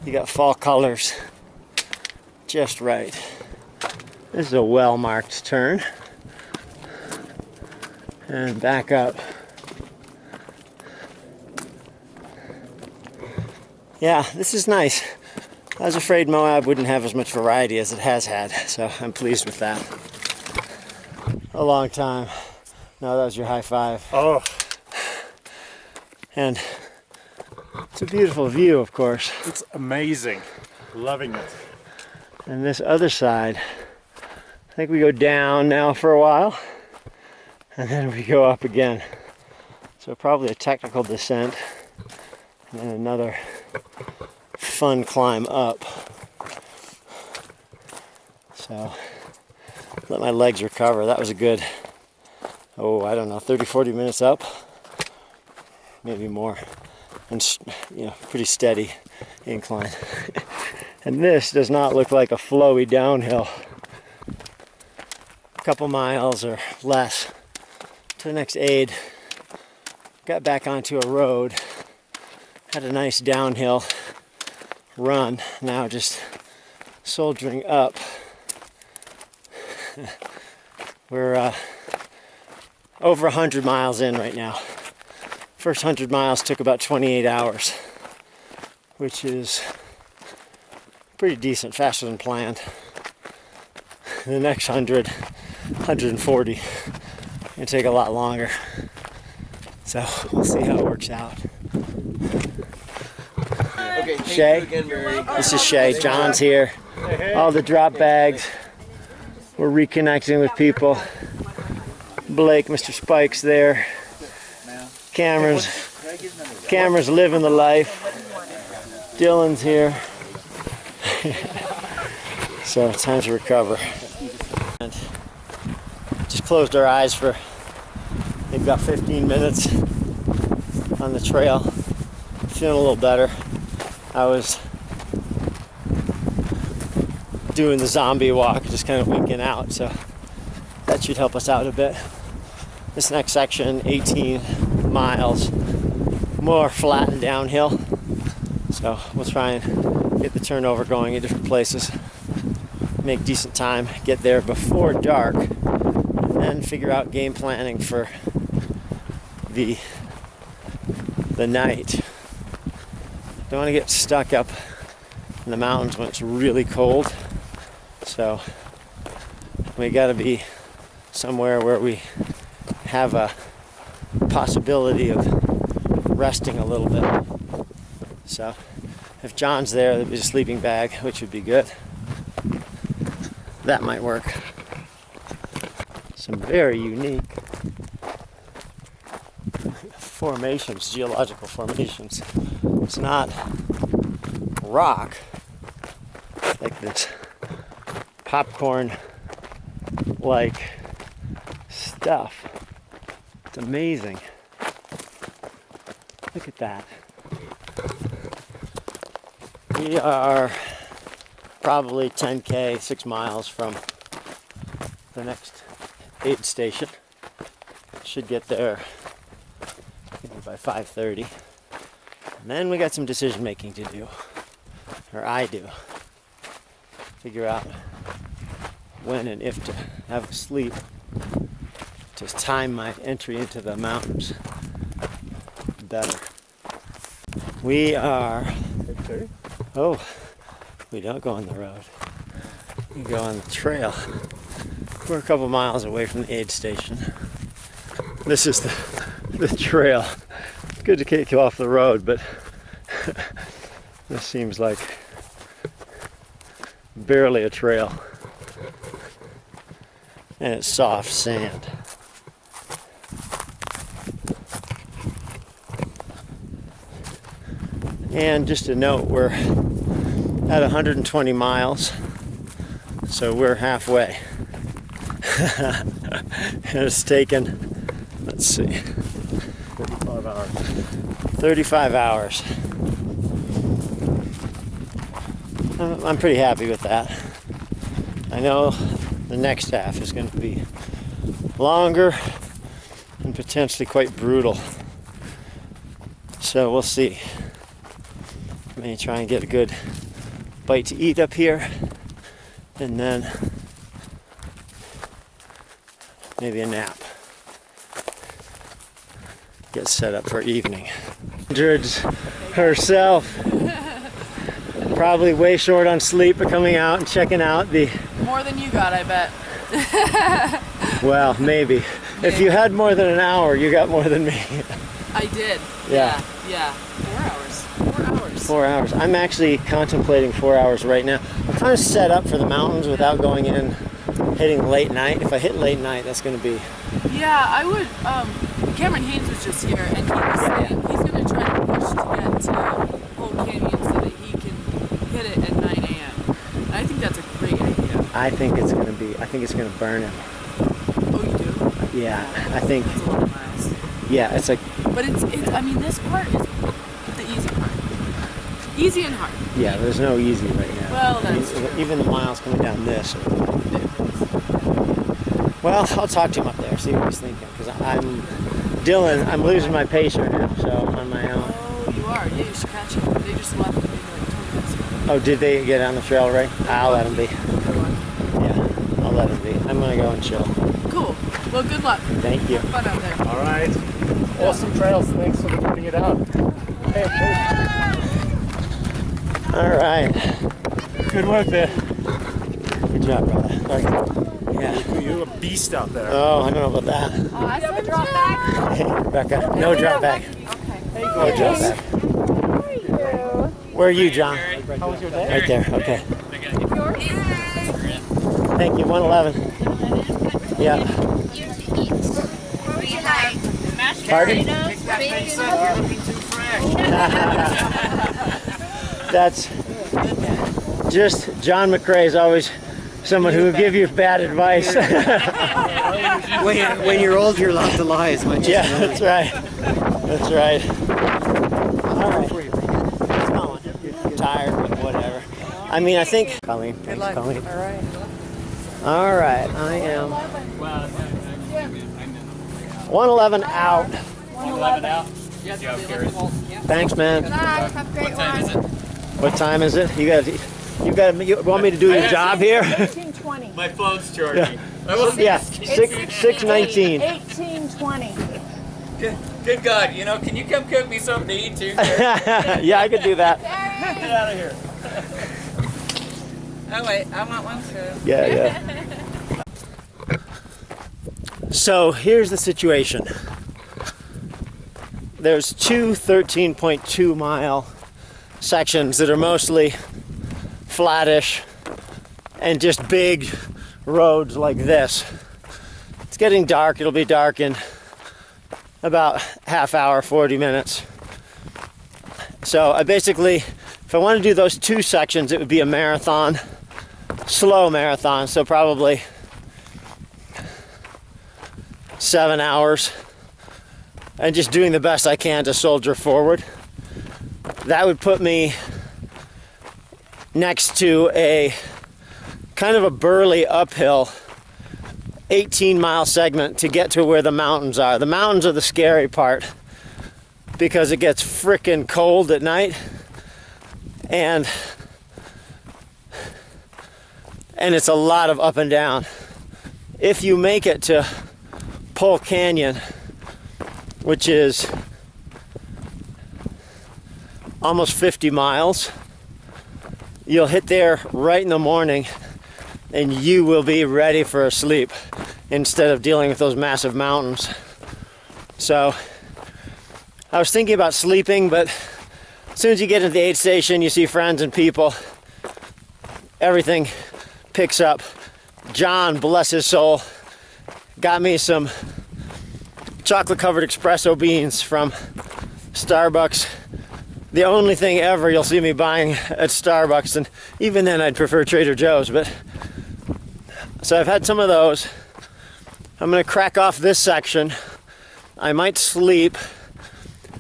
You got fall colors. Just right. This is a well-marked turn. And back up. Yeah, this is nice. I was afraid Moab wouldn't have as much variety as it has had, so I'm pleased with that. A long time. No, that was your high five. Oh. And it's a beautiful view, of course. It's amazing. Loving it. And this other side, I think we go down now for a while, and then we go up again. So probably a technical descent, and then another fun climb up. So let my legs recover. That was a good oh, I don't know, 30, 40 minutes up, maybe more, and you know, pretty steady incline. And this does not look like a flowy downhill. A couple miles or less to the next aid. Got back onto a road, had a nice downhill run, now just soldiering up. We're over 100 miles in right now. First 100 miles took about 28 hours, which is pretty decent, faster than planned. The next 100, 140, gonna take a lot longer. So we'll see how it works out. Okay, Shay, again, Mary. this is Shay. John's here. All the drop bags. We're reconnecting with people. Blake, Mr. Spike's there. Cameras living the life. Dylan's here. So it's time to recover. And just closed our eyes for maybe about 15 minutes on the trail. Feeling a little better. I was doing the zombie walk, just kind of winking out, so that should help us out a bit. This next section, 18 miles, more flat and downhill, so we'll try and get the turnover going in different places, make decent time, get there before dark, and then figure out game planning for the night. Don't want to get stuck up in the mountains when it's really cold, so we got to be somewhere where we have a possibility of resting a little bit. So if John's there, there'll be a sleeping bag, which would be good. That might work. Some very unique formations, geological formations. It's not rock like this popcorn like stuff. It's amazing. Look at that. We are probably 10K, 6 miles from the next aid station. Should get there maybe by 5:30. And then we got some decision making to do, or I do. Figure out when and if to have a sleep, to time my entry into the mountains better. We are, oh, we don't go on the road. We go on the trail. We're a couple miles away from the aid station. This is the trail. It's good to kick you off the road, but this seems like barely a trail. And it's soft sand. And just a note, we're at 120 miles, so we're halfway. And it's taken, let's see, 35 hours. 35 hours. I'm pretty happy with that. I know the next half is going to be longer and potentially quite brutal. So we'll see. I may try and get a good bite to eat up here, and then maybe a nap. Get set up for evening. Hundreds herself. Probably way short on sleep, but coming out and checking out the... More than you got, I bet. Well, maybe. If you had more than an hour, you got more than me. I did. Yeah. Yeah. 4 hours. 4 hours. 4 hours. I'm actually contemplating 4 hours right now. I'm trying to set up for the mountains without going in, hitting late night. If I hit late night, that's going to be... Yeah, I would... Cameron Haynes was just here, and he was saying he's going to try to push to get to Old Canyon so that he can hit it at 9 a.m. I think that's a great idea. I think it's going to burn him. Oh, you do? Yeah, I think. It's a lot of miles. Yeah, it's like. But it's. I mean, this part is the easy part. Easy and hard. Yeah, there's no easy right now. Well, that's true. Even the miles coming down this. Well, I'll talk to him up there, see what he's thinking, because I'm losing my pacer now, so on my own. Oh, you are. Yeah, you should catch him. They just left maybe like 20 minutes ago. Oh, did they get on the trail, Ray? I'll let them be. Yeah, I'll let them be. I'm gonna go and chill. Cool. Well, good luck. Thank you. Have fun out there. All right. Awesome trails. Thanks for putting it out. Hey. All right. Good work there. Good job, brother. Yeah. You're a beast out there. Oh, I don't know about that. I have a drop back. Hey, Rebecca, no drop back. Okay. No drop back. Where are you, John? How was your day? Right there. Okay. Thank you. 111. Yeah. Pardon? That's just John McRae is always someone who will give you bad advice. When you're old, you're allowed to lie as much. Yeah, that's right. That's right. All right. It's going. You're tired, but whatever. I mean, I think. Colleen, thanks, Colleen. All right. All right, I am 111 out. 111 out. Thanks, man. What time is it? What time is it? You want me to do your job here? 18:20. My phone's charging. Yeah, 6:19. 18:20. Good God, you know, can you come cook me something to eat too? Yeah, I could do that. Get out of here. Oh wait, I want one too. Yeah. So here's the situation. There's two 13.2 mile sections that are mostly flattish and just big roads like this. It's getting dark. It'll be dark in about half hour, 40 minutes. So I basically, if I want to do those two sections, it would be a marathon, slow marathon, so probably 7 hours, and just doing the best I can to soldier forward. That would put me next to a kind of a burly uphill 18-mile segment to get to where the mountains are. The mountains are the scary part because it gets frickin' cold at night, and it's a lot of up and down. If you make it to Pole Canyon, which is almost 50 miles, you'll hit there right in the morning and you will be ready for a sleep instead of dealing with those massive mountains. So I was thinking about sleeping, but as soon as you get into the aid station, you see friends and people, everything picks up. John, bless his soul, got me some chocolate covered espresso beans from Starbucks. The only thing ever you'll see me buying at Starbucks, and even then I'd prefer Trader Joe's. But so I've had some of those. I'm gonna crack off this section. I might sleep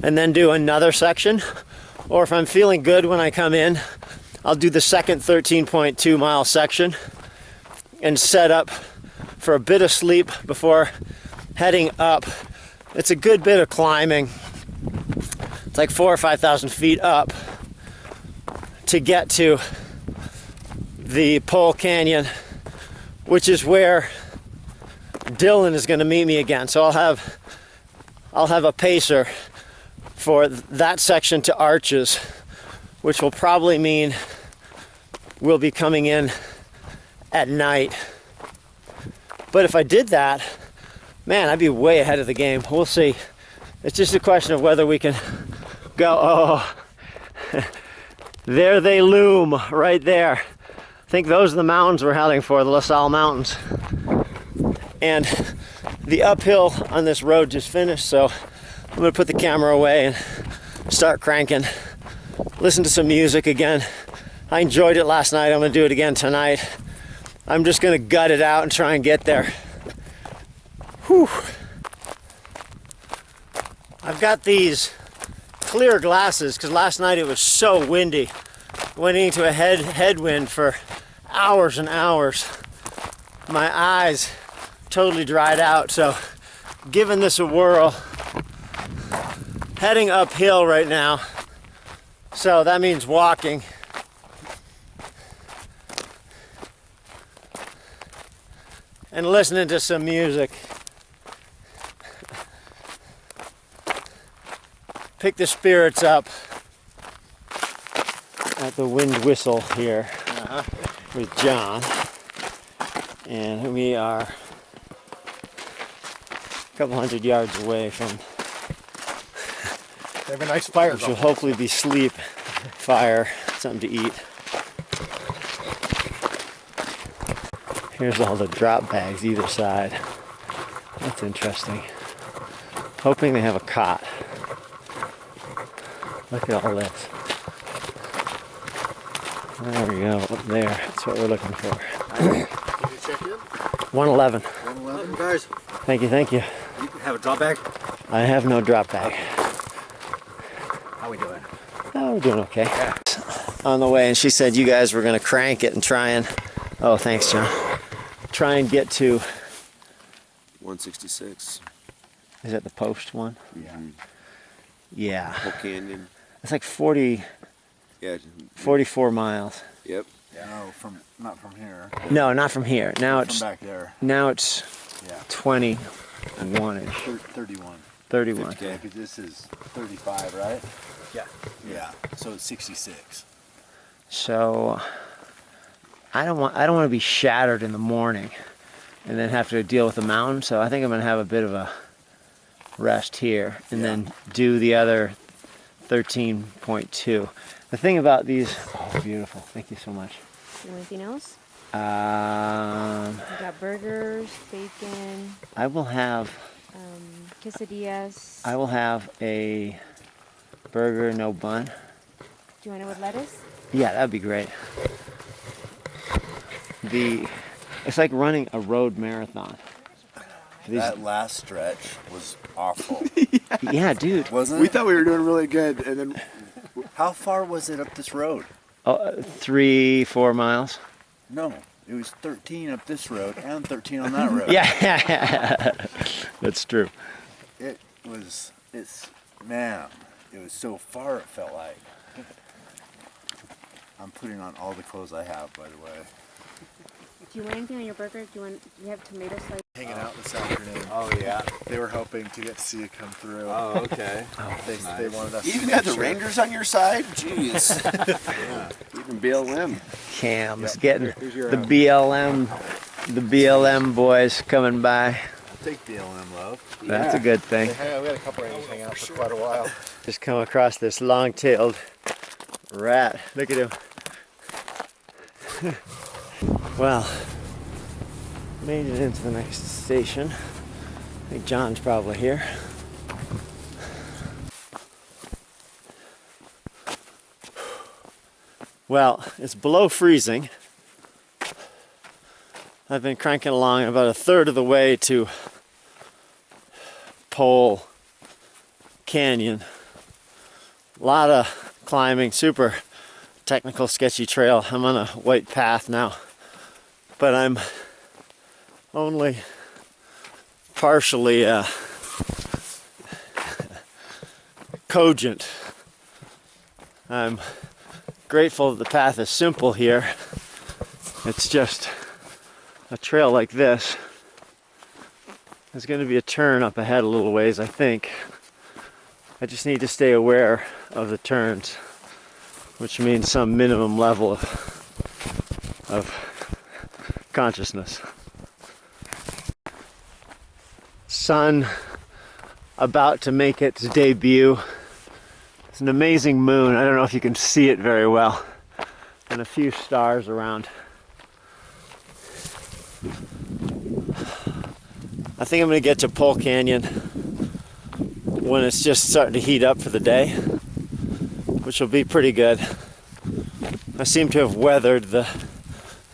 and then do another section, or if I'm feeling good when I come in, I'll do the second 13.2 mile section and set up for a bit of sleep before heading up. It's a good bit of climbing. It's like 4,000 or 5,000 feet up to get to the Pole Canyon, which is where Dylan is going to meet me again. So I'll have a pacer for that section to Arches, which will probably mean we'll be coming in at night. But if I did that, man, I'd be way ahead of the game. We'll see. It's just a question of whether we can go. Oh, there they loom right there. I think those are the mountains we're heading for, the La Salle Mountains. And the uphill on this road just finished, so I'm gonna put the camera away and start cranking. Listen to some music again. I enjoyed it last night. I'm gonna do it again tonight. I'm just gonna gut it out and try and get there. Whew. I've got these clear glasses because last night it was so windy. Went into a headwind for hours and hours. My eyes totally dried out, so giving this a whirl. Heading uphill right now, so that means walking. And listening to some music. Pick the spirits up at the Wind Whistle here with John. And we are a couple hundred yards away from. They have a nice fire. Which will hopefully be sleep, fire, something to eat. Here's all the drop bags either side. That's interesting. Hoping they have a cot. Look at all this. There we go, up there. That's what we're looking for. Can you check in? 111. 111, guys. Thank you, thank you. You have a drop bag? I have no drop bag. How we doing? Oh, we're doing okay. Yeah. On the way, and she said you guys were going to crank it and try and... Oh, thanks, John. Try and get to... 166. Is that the post one? Yeah. Yeah. Whole Canyon. It's like 40... Yeah. 44 miles. Yep. No, not from here. No, not from here. Now from it's... back there. Now it's 21-ish. 31. 31. Yeah, because this is 35, right? Yeah. Yeah. So it's 66. So I don't want to be shattered in the morning and then have to deal with the mountain. So I think I'm gonna have a bit of a rest here and then do the other 13.2. The thing about these, oh, beautiful. Thank you so much. Anything else? We got burgers, bacon. I will have quesadillas. I will have a burger, no bun. Do you want it with lettuce? Yeah, that'd be great. It's like running a road marathon. That last stretch was awful. Yeah, dude. Wasn't it? We thought we were doing really good, and then how far was it up this road? 3-4 miles. No, it was 13 up this road and 13 on that road. Yeah, that's true. Man, it was so far it felt like. I'm putting on all the clothes I have, by the way. Do you want anything on your burger? Do you have tomato slice? hanging out this afternoon. Oh yeah. They were hoping to get to see it come through. Oh, okay. They wanted us. You even got the Rangers on your side? Jeez. Yeah. Even BLM. Cam's getting the BLM boys coming by. I'll take BLM love. That's a good thing. We had a couple Rangers hanging out for quite a while. Just come across this long-tailed rat. Look at him. Well, made it into the next station. I think John's probably here. Well, it's below freezing. I've been cranking along about a third of the way to Pole Canyon. A lot of climbing, super technical, sketchy trail. I'm on a white path now, but I'm only partially cogent. I'm grateful that the path is simple here. It's just a trail like this. There's going to be a turn up ahead a little ways, I think. I just need to stay aware of the turns, which means some minimum level of consciousness. Sun about to make its debut. It's an amazing moon. I don't know if you can see it very well. And a few stars around. I think I'm going to get to Pole Canyon when it's just starting to heat up for the day, which will be pretty good. I seem to have weathered the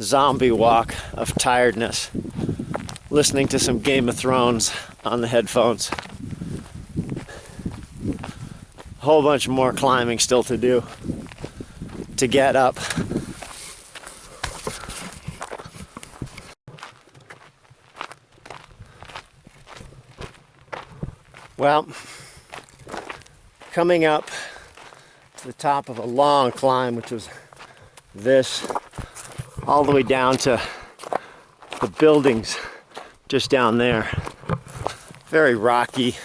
zombie walk of tiredness listening to some Game of Thrones on the headphones. A whole bunch more climbing still to do to get up. Well, coming up to the top of a long climb, which was this, all the way down to the buildings just down there. Very rocky,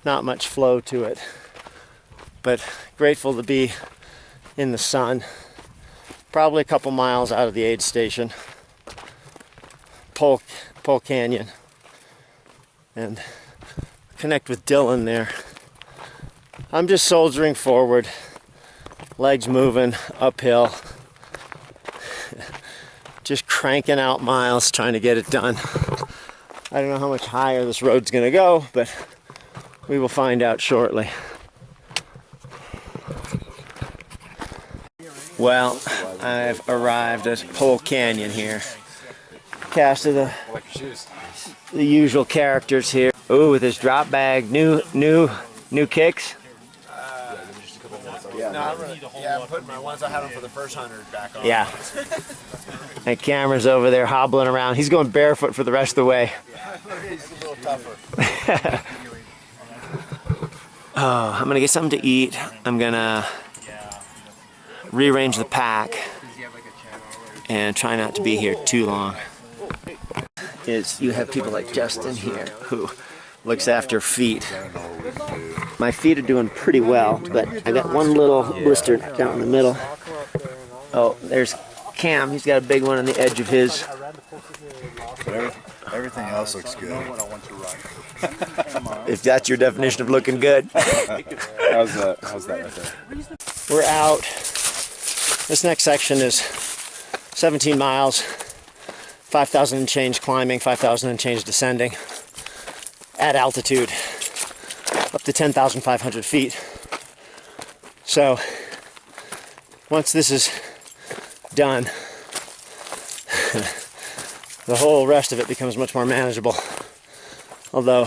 not much flow to it, but grateful to be in the sun. Probably a couple miles out of the aid station, Pole Canyon, and connect with Dylan there. I'm just soldiering forward, legs moving uphill, just cranking out miles trying to get it done. I don't know how much higher this road's gonna go, but we will find out shortly. Well, I've arrived at Pole Canyon here. Cast of the usual characters here. Ooh, with his drop bag, new kicks. I'm putting my ones I had them for the first 100 back on. Yeah. And Cameron's over there hobbling around. He's going barefoot for the rest of the way. He's a little tougher. Oh, I'm gonna get something to eat. I'm gonna rearrange the pack and try not to be here too long. You have people like Justin here who looks after feet. My feet are doing pretty well, but I got one little blister down in the middle. Oh, there's Cam. He's got a big one on the edge of his. Everything else looks good. If that's your definition of looking good. How's that right there? We're out. This next section is 17 miles, 5,000 and change climbing, 5,000 and change descending at altitude, up to 10,500 feet. So once this is done, the whole rest of it becomes much more manageable. Although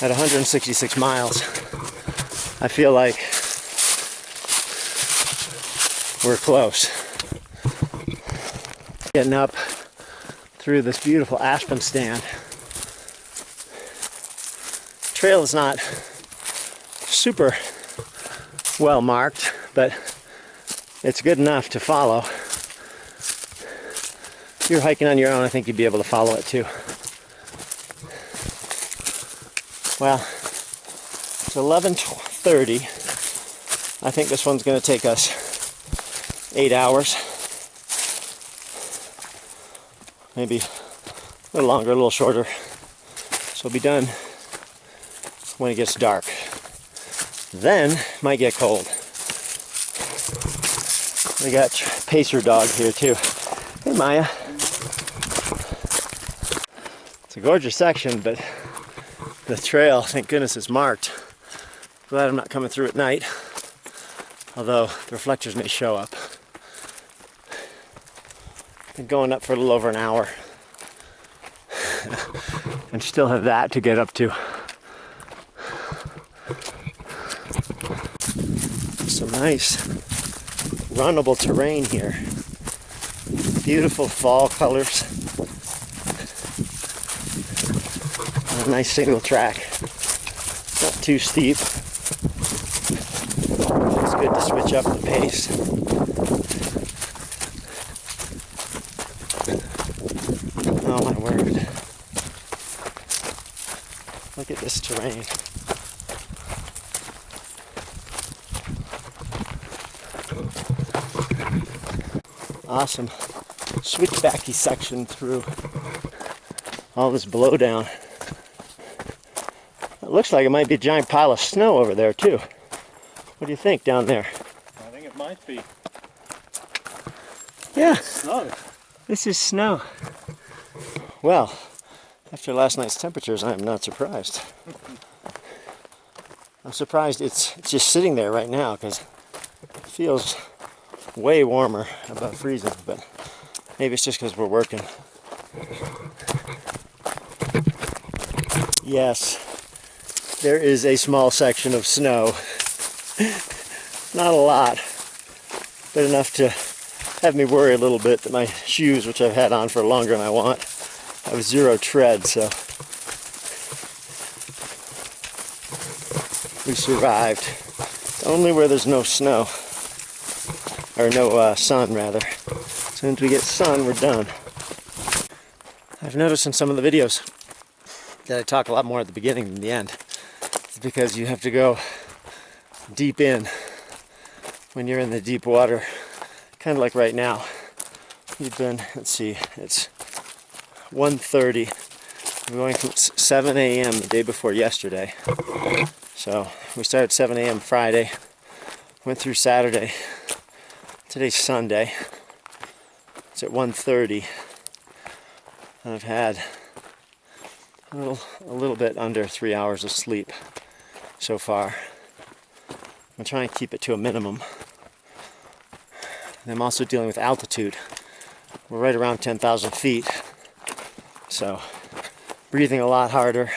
at 166 miles, I feel like we're close. Getting up through this beautiful aspen stand. Trail is not super well marked, but it's good enough to follow. If you're hiking on your own, I think you'd be able to follow it too. Well, it's 11:30. I think this one's going to take us 8 hours. Maybe a little longer, a little shorter. So we'll be done when it gets dark. Then, might get cold. We got Pacer Dog here too. Hey Maya. It's a gorgeous section, but the trail, thank goodness, is marked. Glad I'm not coming through at night, although the reflectors may show up. Been going up for a little over an hour and still have that to get up to. Some nice runnable terrain here. Beautiful fall colors. A nice single track. Not too steep. It's good to switch up the pace. Oh my word. Look at this terrain. Awesome switchbacky section through all this blowdown. It looks like it might be a giant pile of snow over there too. What do you think down there? I think it might be. Yeah. Snow. This is snow. Well, after last night's temperatures, I am not surprised. I'm surprised it's just sitting there right now because it feels way warmer, above freezing, but maybe it's just because we're working. Yes, there is a small section of snow. Not a lot, but enough to have me worry a little bit that my shoes, which I've had on for longer than I want, have zero tread, so we survived. Only where there's no snow, or no sun rather. As soon as we get sun, we're done. I've noticed in some of the videos that I talk a lot more at the beginning than the end. It's because you have to go deep in when you're in the deep water, kind of like right now. We've been, let's see, it's 1:30. We're going from 7 a.m. the day before yesterday. So we started 7 a.m. Friday, went through Saturday. Today's Sunday. It's at 1:30. And I've had a little bit under 3 hours of sleep so far. I'm trying to keep it to a minimum. And I'm also dealing with altitude. We're right around 10,000 feet. So breathing a lot harder.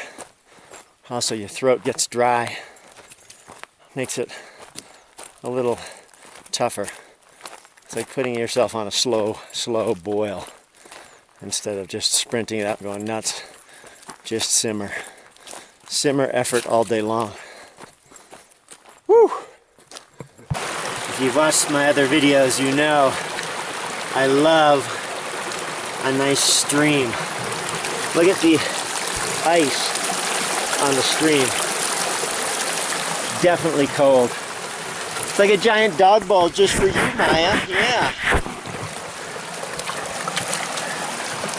Also your throat gets dry. Makes it a little tougher. It's like putting yourself on a slow boil instead of just sprinting it up and going nuts. Just simmer. Simmer effort all day long. Woo! If you've watched my other videos, you know I love a nice stream. Look at the ice on the stream. Definitely cold. It's like a giant dog bowl just for you, Maya. Yeah.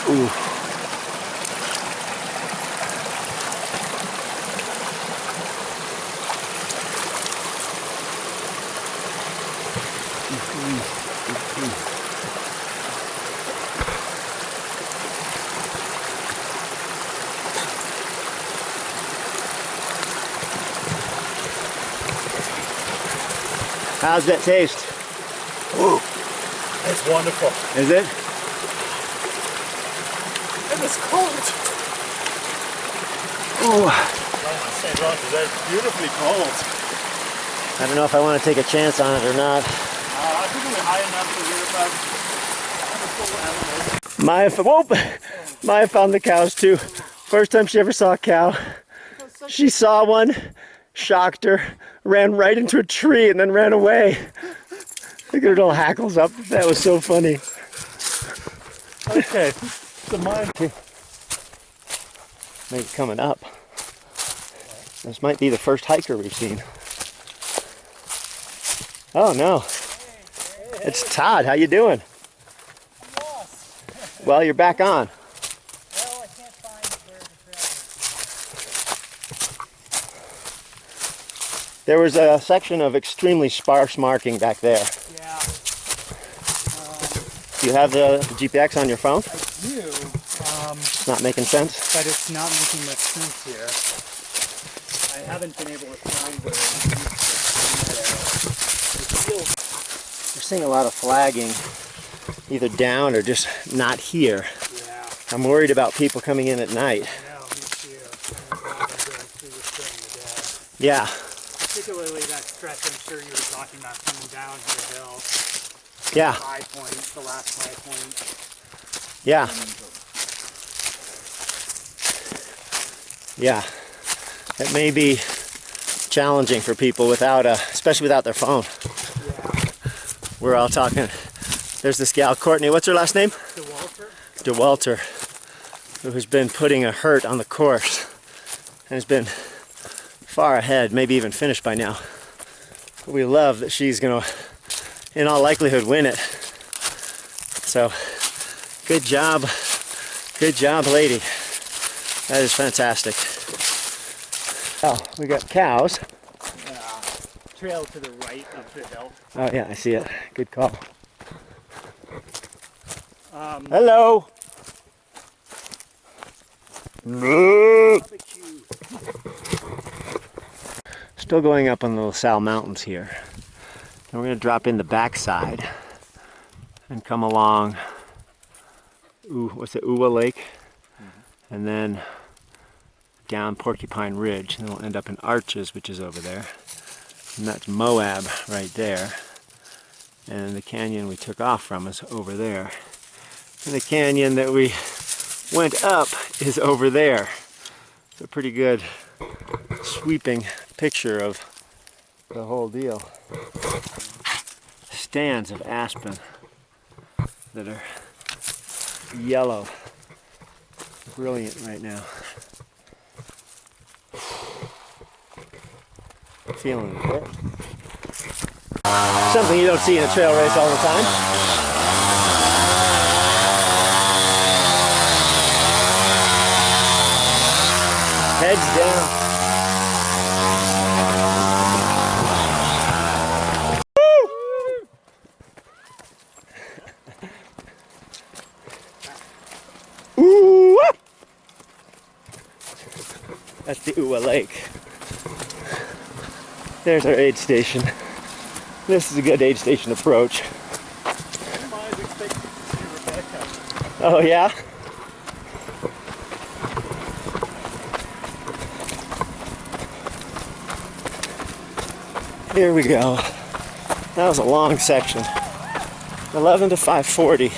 Ooh. How's that taste? Ooh, it's wonderful. Is it? It is cold. Ooh. St. Roch's is beautifully cold. I don't know if I want to take a chance on it or not. I think we're high enough to hear about Maya found the cows too. First time she ever saw a cow. She saw one, shocked her, ran right into a tree and then ran away. Look at her little hackles up. That was so funny. Okay, so mine. Maybe coming up. This might be the first hiker we've seen. Oh no. It's Todd. How you doing? Well, you're back on. There was a section of extremely sparse marking back there. Yeah. Do you have the GPX on your phone? I do. It's not making sense? But it's not making much sense here. I haven't been able to find where it is. We're seeing a lot of flagging, either down or just not here. Yeah. I'm worried about people coming in at night. I know, me too. I'm going through this during the day. Yeah. Particularly that stretch I'm sure you were talking about coming down to the hill. Yeah. The last high point. Yeah. Yeah. It may be challenging for people without especially without their phone. Yeah. We're all talking. There's this gal, Courtney, what's her last name? DeWalter, who has been putting a hurt on the course and has been far ahead, maybe even finished by now. But we love that she's gonna, in all likelihood, win it. So, good job, lady. That is fantastic. Oh, we got cows. Trail to the right of the hill. Oh yeah, I see it. Good call. Hello. Still going up on the LaSalle Mountains here. And we're going to drop in the backside and come along, what's it, Uwa Lake? And then down Porcupine Ridge, and we'll end up in Arches, which is over there. And that's Moab right there. And the canyon we took off from is over there. And the canyon that we went up is over there. It's a pretty good sweeping picture of the whole deal. Stands of aspen that are yellow. Brilliant right now. Feeling it. Something you don't see in a trail race all the time. Heads down. Ooh! That's the Uwa Lake. There's our aid station. This is a good aid station approach. Oh yeah? Here we go. That was a long section. 11 to 5:40.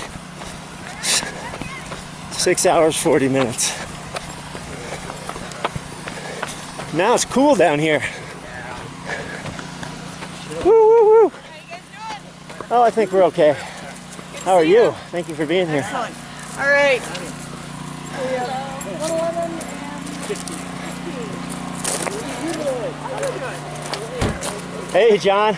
6 hours, 40 minutes. Now it's cool down here. Woo, woo, woo. Oh, I think we're okay. How are you? Thank you for being here. Excellent. All right. Hey, John.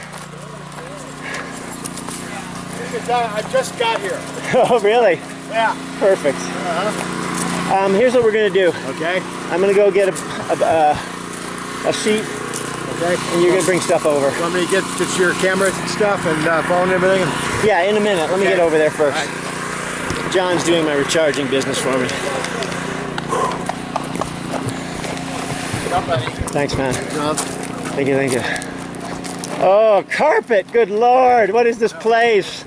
I just got here. Oh, really? Yeah. Perfect. Here's what we're gonna do. Okay. I'm gonna go get a seat. Okay. And you're gonna bring stuff over. You want me to get your camera stuff and phone and everything? Yeah, in a minute. Let me Okay. get over there first. Right. John's doing my recharging business for me. Thanks, man. Thank you, thank you. Oh, carpet! Good Lord! What is this place?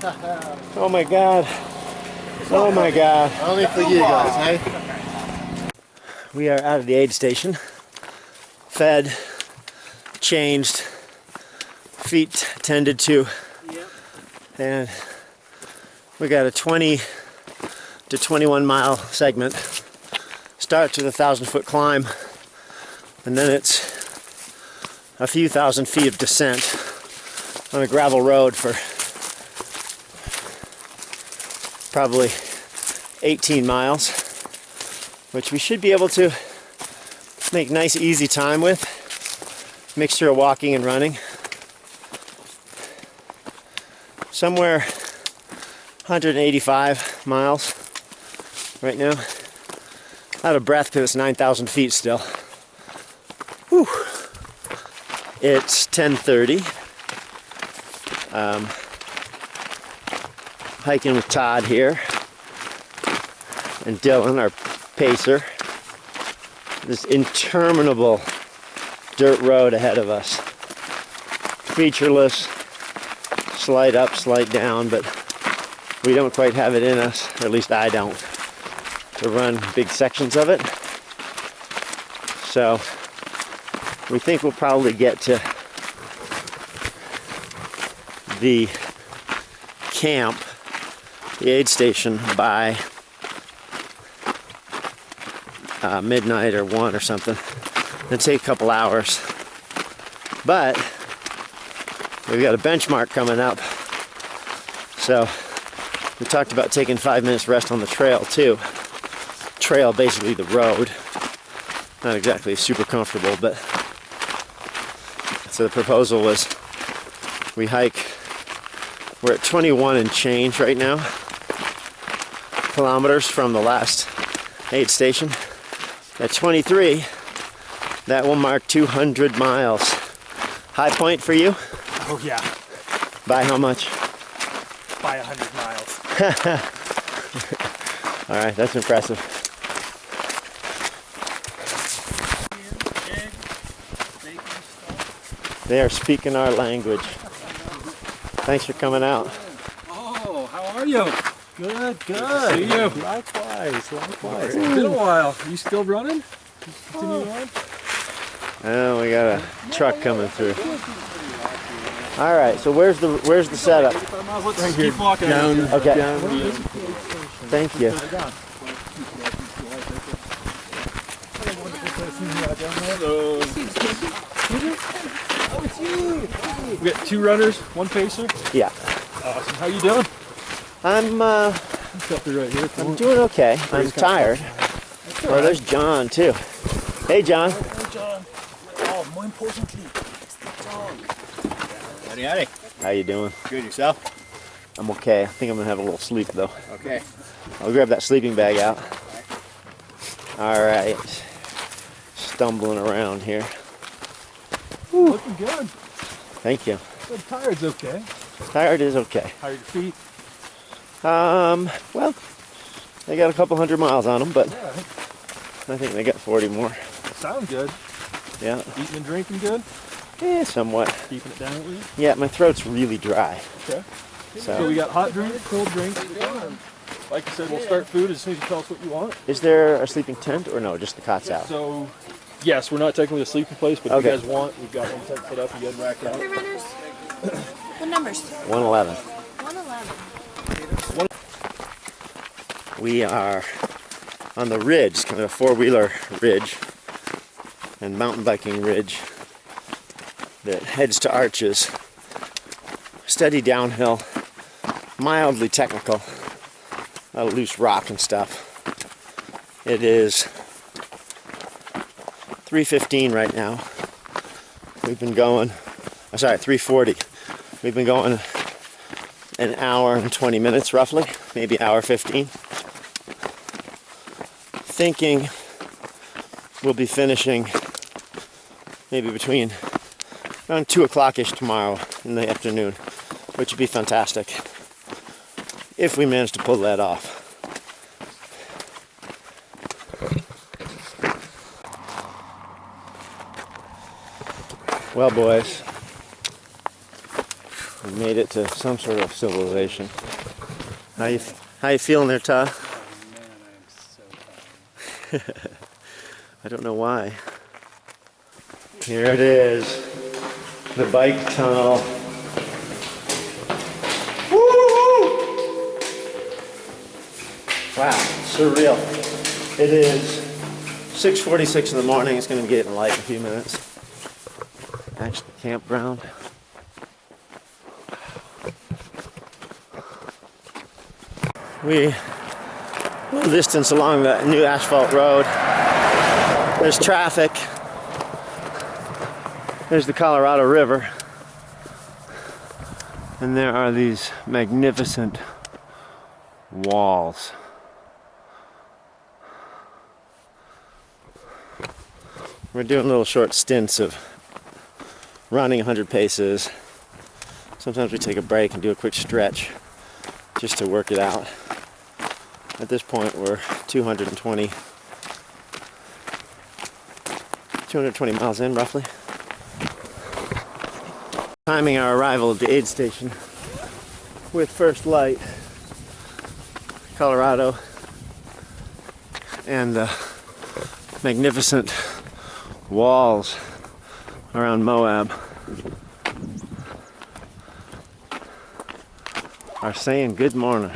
Oh my God! Oh my God! Only for you guys, hey? We are out of the aid station. Fed, changed, feet tended to, and we got a 20 to 21 mile segment. Starts with a 1,000-foot climb, and then it's a few thousand feet of descent on a gravel road for probably 18 miles, which we should be able to make nice easy time with. Mixture of walking and running. Somewhere 185 miles right now. Out of breath because it's 9,000 feet still. Whew. It's 10:30. Hiking with Todd here and Dylan, our pacer. This interminable dirt road ahead of us. Featureless, slight up, slight down, but we don't quite have it in us, or at least I don't, to run big sections of it. So we think we'll probably get to the camp, the aid station, by midnight or 1 or something. It'll take a couple hours. But we've got a benchmark coming up. So we talked about taking 5 minutes rest on the trail too. Trail, basically the road. Not exactly super comfortable, but so the proposal was we hike. We're at 21 and change right now kilometers from the last aid station. At 23, that will mark 200 miles. High point for you? Oh yeah. By how much? By 100 miles. All right, that's impressive. They are speaking our language. Thanks for coming out. Oh, how are you? Good, good. See you. Likewise, likewise. It's been a while. You still running? Continue on. Oh, we got a truck coming through. All right, so where's the setup? Right here. Keep walking down. Okay. Thank you. Oh, it's you. We got 2 runners, 1 pacer. Yeah. Awesome. How you doing? I'm right here. I'm doing okay. I'm tired. Oh, there's John too. Hey, John. Hey, John. Oh, more importantly, it's the dog. Howdy, howdy. How you doing? Good, yourself? I'm okay. I think I'm gonna have a little sleep though. Okay. I'll grab that sleeping bag out. All right. Stumbling around here. Whew. Looking good. Thank you. The tired's okay. Tired is okay. How are your feet? Well, they got a couple 100 miles on them, but Yeah. I think they got 40 more. Sound good. Yeah. Eating and drinking good? Somewhat. Keeping it down at least? Yeah, my throat's really dry. Okay. So we got hot drinks, cold drinks. Like I said, we'll start food as soon as you tell us what you want. Is there a sleeping tent or no, just the cots out? So, yes, we're not technically a sleeping place, but if Okay. you guys want, we've got one tent set up, you guys rack out. The runners. What numbers? 111. 111. We are on the ridge, kind of a four-wheeler ridge and mountain biking ridge that heads to Arches. Steady downhill, mildly technical, a lot of loose rock and stuff. It is 3:15 right now. We've been going, 3:40. We've been going an hour and 20 minutes roughly, maybe hour 15. Thinking we'll be finishing maybe between around 2 o'clock-ish tomorrow in the afternoon, which would be fantastic if we manage to pull that off. Well, boys, we made it to some sort of civilization. How you feeling there, Todd? I don't know why. Here it is, the bike tunnel. Woo! Wow, surreal. It is 6:46 in the morning. It's going to be getting light in a few minutes. Actually, campground. We a little distance along the new asphalt road. There's traffic. There's the Colorado River. And there are these magnificent walls. We're doing little short stints of running 100 paces. Sometimes we take a break and do a quick stretch just to work it out. At this point we're 220 miles in roughly. Timing our arrival at the aid station with first light, Colorado, and the magnificent walls around Moab are saying good morning.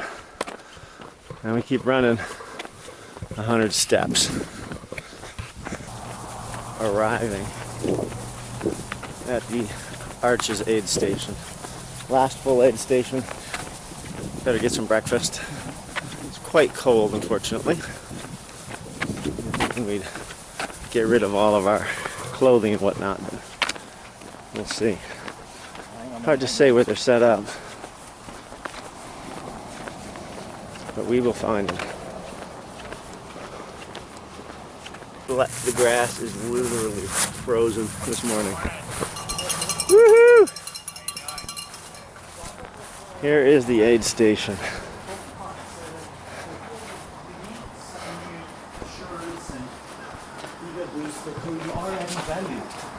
And we keep running 100 steps. Arriving at the Arches aid station. Last full aid station. Better get some breakfast. It's quite cold, unfortunately. And we'd get rid of all of our clothing and whatnot, but we'll see. Hard to say where they're set up, but we will find them. The grass is literally frozen this morning. Woohoo! Here is the aid station.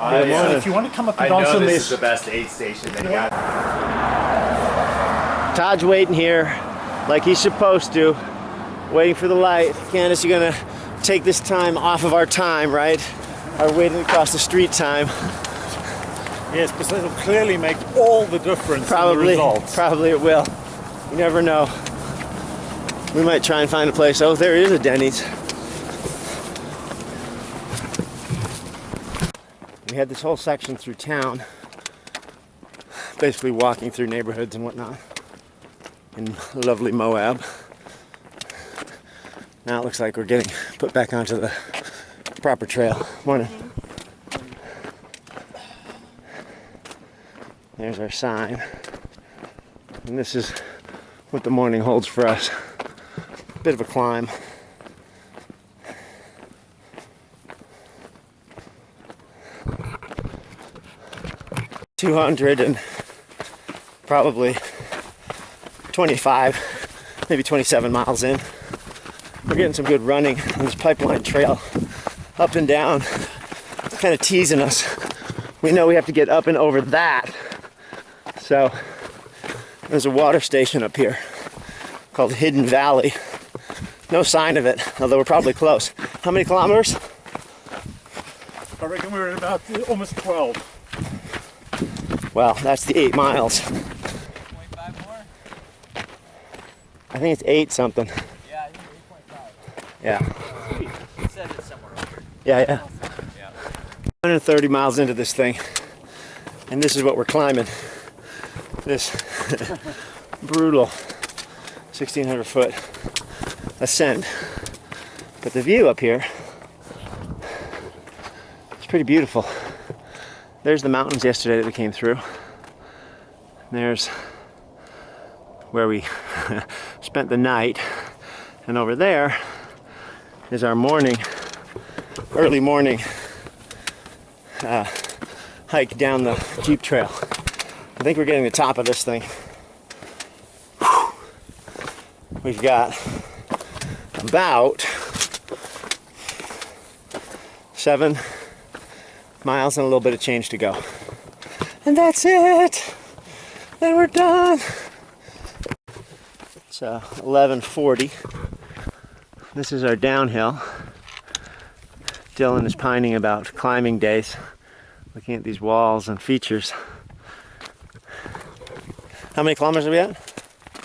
If you want to come up and also this is the best aid station they got. Todd's waiting here like he's supposed to, waiting for the light. Candice, you gonna take this time off of our time, right? Our waiting across the street time. Yes, because it'll clearly make all the difference in the results. Probably it will. You never know. We might try and find a place. Oh, there is a Denny's. We had this whole section through town, basically walking through neighborhoods and whatnot in lovely Moab. Now it looks like we're getting put back onto the proper trail. Morning. There's our sign. And this is what the morning holds for us. Bit of a climb. $200 and probably 25, maybe 27 miles in. We're getting some good running on this pipeline trail, up and down. It's kind of teasing us. We know we have to get up and over that. So there's a water station up here called Hidden Valley. No sign of it, although we're probably close. How many kilometers? I reckon we're at about almost 12. Well, that's the 8 miles. 25 more? I think it's 8 something. Yeah, I think 8.5. Yeah. It says it's somewhere over here. Yeah. 130 miles into this thing, and this is what we're climbing. This brutal 1,600 foot ascent. But the view up here is pretty beautiful. There's the mountains yesterday that we came through. There's where we spent the night. And over there is our early morning hike down the Jeep trail. I think we're getting the top of this thing. Whew. We've got about 7 miles and a little bit of change to go. And that's it. Then we're done. It's 11:40. This is our downhill. Dylan is pining about climbing days, looking at these walls and features. How many kilometers are we at?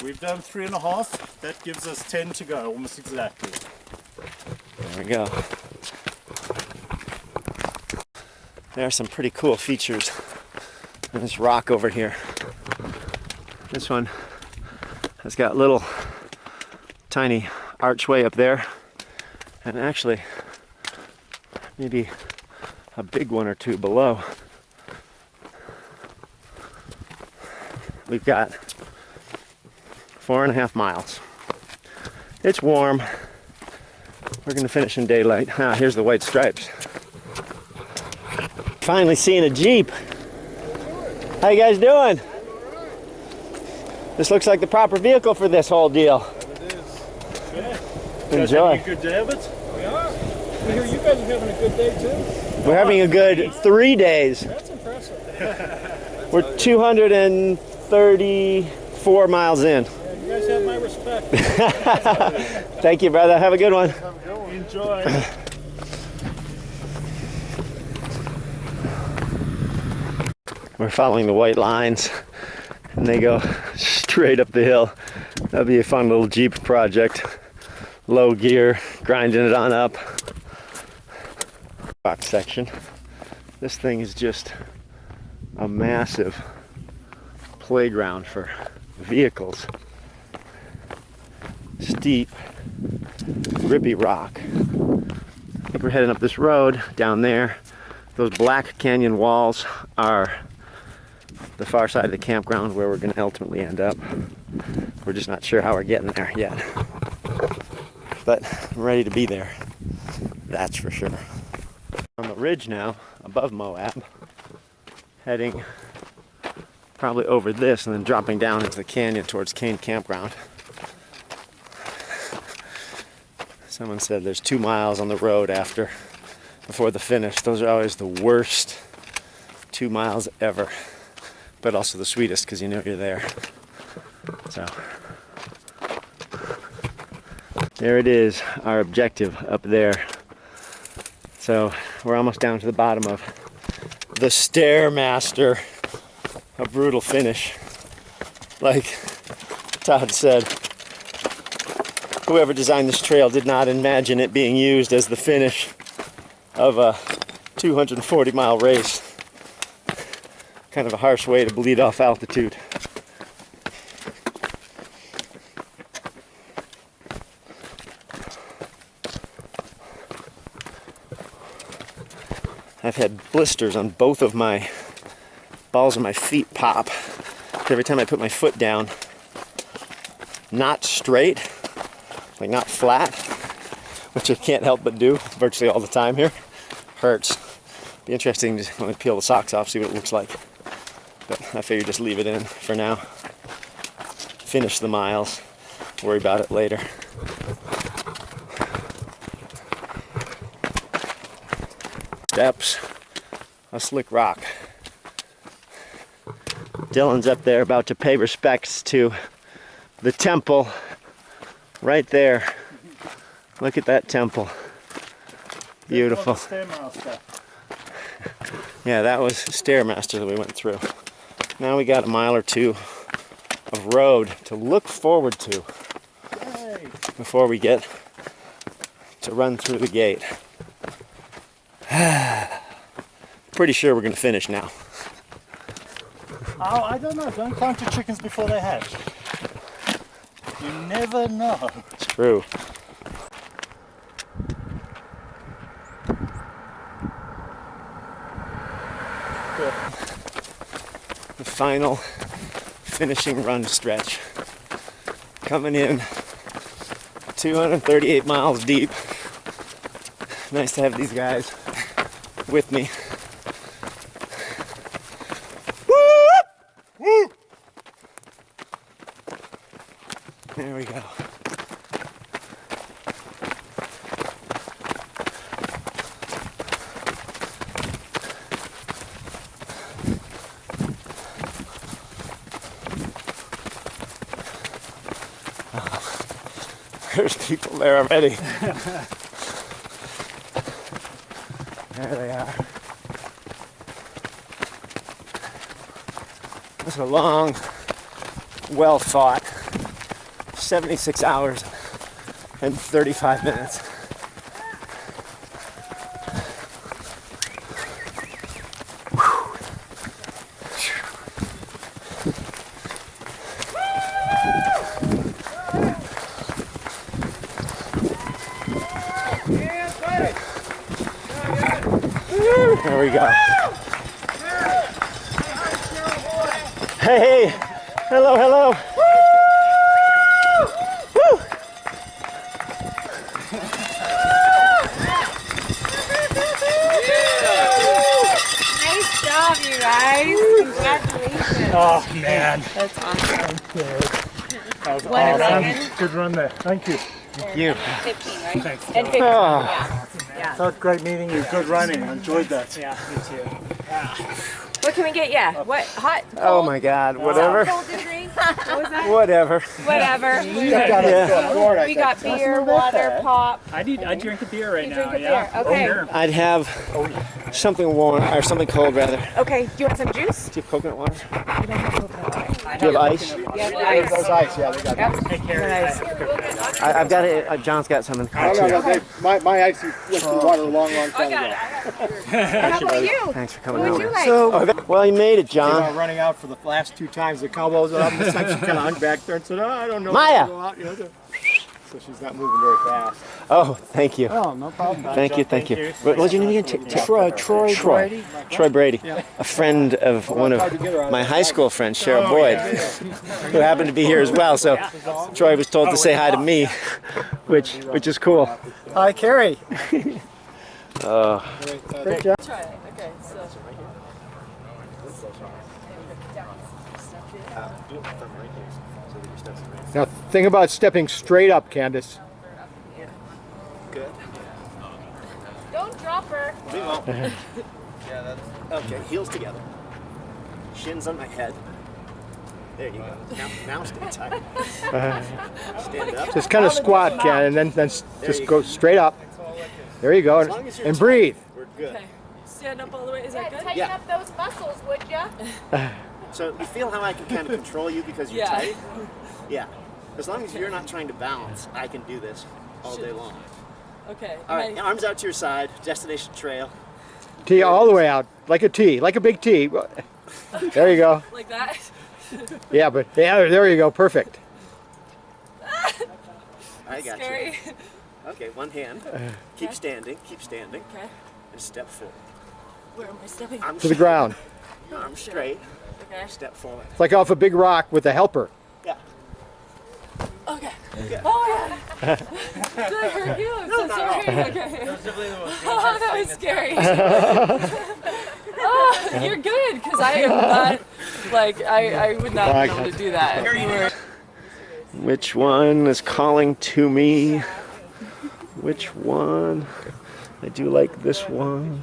We've done 3.5. That gives us 10 to go, almost exactly. There we go. There are some pretty cool features in this rock over here. This one has got little tiny archway up there, and actually maybe a big one or two below. We've got 4.5 miles. It's warm. We're gonna finish in daylight. Ah, here's the white stripes. Finally seeing a Jeep. How you guys doing? This looks like the proper vehicle for this whole deal. It is. Yeah. Enjoy. You guys having a good day of it? We are. We hear you guys are having a good day too. We're having a good 3 days. That's impressive. We're 234 miles in. Yeah, you guys have my respect. Thank you, brother. Have a good one. Enjoy. We're following the white lines, and they go straight up the hill. That'll be a fun little Jeep project. Low gear, grinding it on up. Rock section. This thing is just a massive playground for vehicles. Steep, grippy rock. I think we're heading up this road down there. Those black canyon walls are the far side of the campground where we're going to ultimately end up. We're just not sure how we're getting there yet. But I'm ready to be there. That's for sure. On the ridge now, above Moab, heading probably over this and then dropping down into the canyon towards Kane Campground. Someone said there's 2 miles on the road before the finish. Those are always the worst 2 miles ever, but also the sweetest because you know you're there. So there it is, our objective up there. So we're almost down to the bottom of the Stairmaster, a brutal finish. Like Todd said, whoever designed this trail did not imagine it being used as the finish of a 240-mile race. Kind of a harsh way to bleed off altitude. I've had blisters on both of my balls of my feet pop every time I put my foot down. Not straight, like not flat, which I can't help but do virtually all the time here. Hurts. Be interesting to when I peel the socks off, see what it looks like. But I figure just leave it in for now. Finish the miles, worry about it later. Steps, a slick rock. Dylan's up there about to pay respects to the temple right there. Look at that temple. Beautiful. Yeah, that was Stairmaster that we went through. Now we got a mile or two of road to look forward to before we get to run through the gate. Pretty sure we're going to finish now. Oh, I don't know. Don't count your chickens before they hatch. You never know. It's true. The final finishing run stretch. Coming in 238 miles deep. Nice to have these guys with me. Woo! There we go. There's people there already. There they are. It was a long, well thought 76 hours and 35 minutes. There we go. Hey, hello, hello. Woo! Nice job, you guys. Congratulations. Oh, man. That's awesome. That was What a awesome. second. Good run there. Thank you. Thank you. 15, right? Thanks. And 15, yeah. Felt great meeting you. Good running. I enjoyed that. Yeah, me too. What can we get you? What? Hot? Cold? Oh my God, whatever. Cold to drink? What was that? Whatever. Whatever. Yeah. We got beer, water, pop. I drink a beer right You now. drink a Yeah. beer, okay. I'd have something warm, or something cold rather. Okay, do you want some juice? Do you have coconut water? We don't have coconut water. Do you have ice? Yeah, ice. Those ice, yeah, they got Yep. Take care. Nice. I've got it. John's got some in the car too. My ice went through water a long time ago. How about you? Thanks for coming What over. would you like? Oh, well, you made it, John. Running out for the last two times, the cowboys are up, and it's like she kind of hung back there and said, "Oh, I don't know." Maya! Go out, you know, so she's not moving very fast. Oh, thank you. Oh, no problem. Thank you. What was your name again? Troy Brady. Troy Brady. A friend of one of my high school friends, Cheryl Boyd, who happened to be here as well. So Troy was told to say hi to me, which is cool. Hi, Carrie. Great job. Try it. Okay, so. Now, think about stepping straight up, Candice. Good. Don't drop her. We won't. Yeah, that's okay. Heels together. Shins on my head. There you go. Now stay tight. Stand up. Just kind of squat, Ken, and then just go straight up. There you go. long as you're And tight, breathe. We're good. Okay. Stand up all the way. Is that good? Tighten up those muscles, would ya? So you feel how I can kind of control you because you're tight? Yeah. As long as you're not trying to balance, I can do this all day long. Okay. All right, arms out to your side, destination trail. T all the way out, like a T, like a big T. There you go. Like that? Yeah, but there you go, perfect. I got Scary. you. Okay, one hand. Keep standing, keep standing. Okay. And step forward. Where am I stepping? To the ground. Arms straight. Okay. Step forward. It's like off a big rock with a helper. Yeah. Okay. Okay. Oh my God. Did I hurt you? I'm so sorry. Okay. Oh, that was scary. Oh, you're good, because I am not, like, I would not be able to do that. Which one is calling to me? Which one? I do like this one.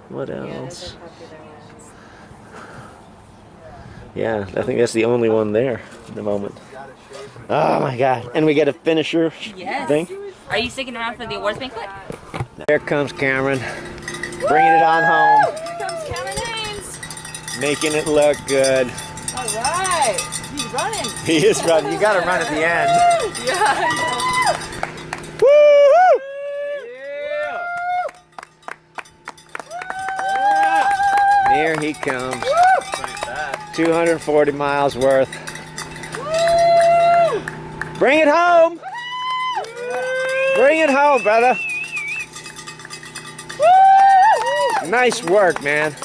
What else? Yeah, I think that's the only one there at the moment. Oh my God. And we get a finisher thing. Are you sticking around for the awards banquet? Here comes Cameron. Bringing it on home. Here comes Cameron Haynes. Making it look good. All right. He's running. He is running. You got to run at the end. Yeah. Woo! Here he comes. 240 miles worth. Bring it home! Bring it home, brother. Nice work, man.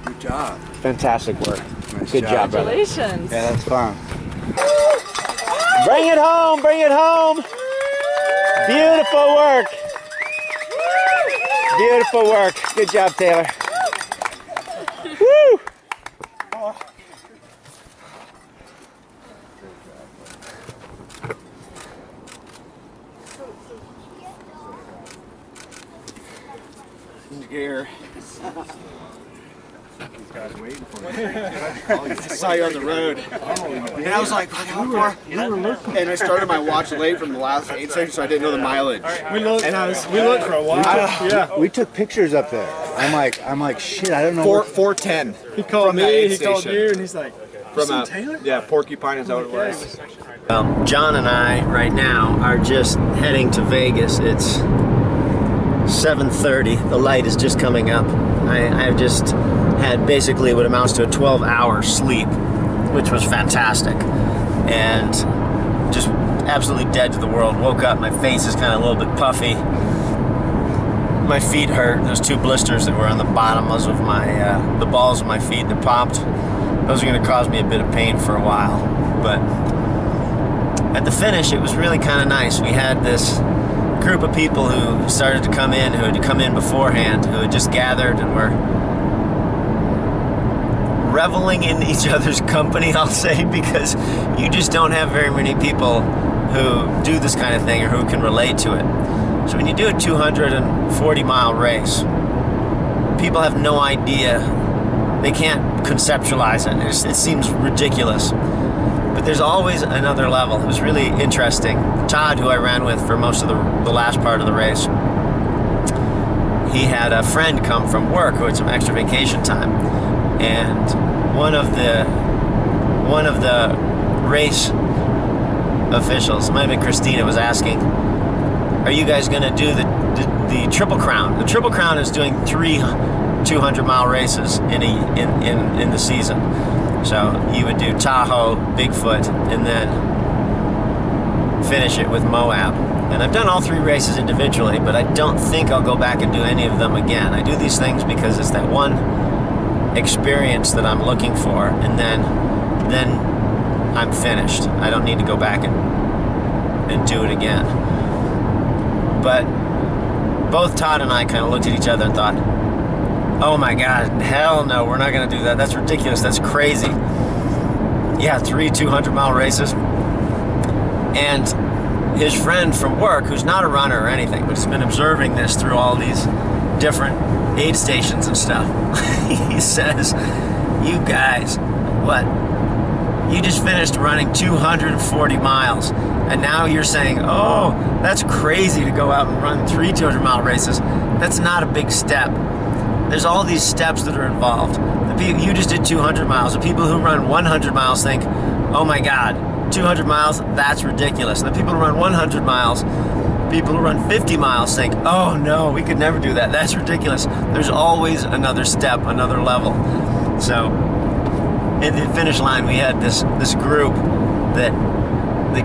Good job. Fantastic work. Nice Good job, brother. Congratulations. Yeah, that's fun. Bring it home, bring it home. Beautiful work. Beautiful work. Good job, Taylor. Woo! Here. I saw you on the road. And I was like, how far? And I started my watch late from the last aid station, so I didn't know the mileage. We looked for a while. Yeah. We took pictures up there. I'm like, shit, I don't know. 410. He called me, he called you, and he's like, From Taylor? Yeah, Porcupine is how it was. Well, John and I right now are just heading to Vegas. It's 7:30. The light is just coming up. I've just had basically what amounts to a 12-hour sleep, which was fantastic, and just absolutely dead to the world. Woke up, my face is kind of a little bit puffy. My feet hurt. There's 2 blisters that were on the bottoms of my, the balls of my feet that popped. Those are going to cause me a bit of pain for a while, but at the finish, it was really kind of nice. We had this group of people who started to come in, who had come in beforehand, who had just gathered and were reveling in each other's company, I'll say, because you just don't have very many people who do this kind of thing or who can relate to it. So when you do a 240-mile race, people have no idea. They can't conceptualize it. It seems ridiculous. But there's always another level. It was really interesting. Todd, who I ran with for most of the last part of the race, he had a friend come from work who had some extra vacation time, and one of the race officials, it might have been Christina, was asking, "Are you guys going to do the Triple Crown?" The Triple Crown is doing 3 200-mile races in the season. So you would do Tahoe, Bigfoot, and then finish it with Moab. And I've done all 3 races individually, but I don't think I'll go back and do any of them again. I do these things because it's that one experience that I'm looking for, and then I'm finished. I don't need to go back and do it again. But both Todd and I kind of looked at each other and thought, oh my God, hell no, we're not going to do that. That's ridiculous. That's crazy. Yeah, 3 200-mile races. And his friend from work, who's not a runner or anything, but has been observing this through all these different aid stations and stuff, he says, "You guys, what? You just finished running 240 miles And now you're saying, oh, that's crazy to go out and run 3 200-mile races. That's not a big step. There's all these steps that are involved. The people, you just did 200 miles. The people who run 100 miles think, oh my God, 200 miles, that's ridiculous. And the people who run 100 miles, people who run 50 miles think, oh no, we could never do that. That's ridiculous. There's always another step, another level. So in the finish line, we had this group that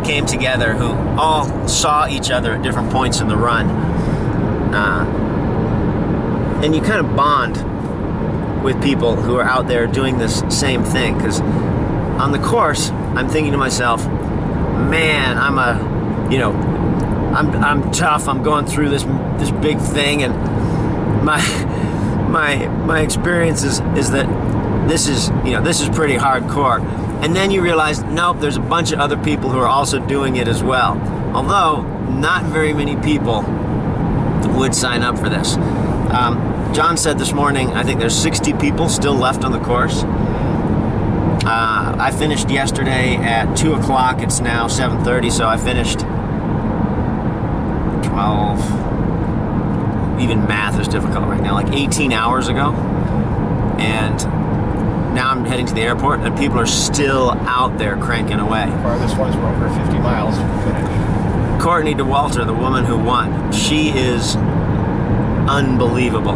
came together who all saw each other at different points in the run. And you kind of bond with people who are out there doing this same thing. Because on the course, I'm thinking to myself, man, I'm tough. I'm going through this big thing, and my experience is that this is pretty hardcore. And then you realize, nope, there's a bunch of other people who are also doing it as well. Although not very many people would sign up for this. John said this morning, I think there's 60 people still left on the course. I finished yesterday at 2 o'clock. It's now 7:30, so I finished 12, even math is difficult right now, like 18 hours ago. And now I'm heading to the airport, and people are still out there cranking away. Farthest ones were over 50 miles from finish. Courtney DeWalter, the woman who won, she is unbelievable.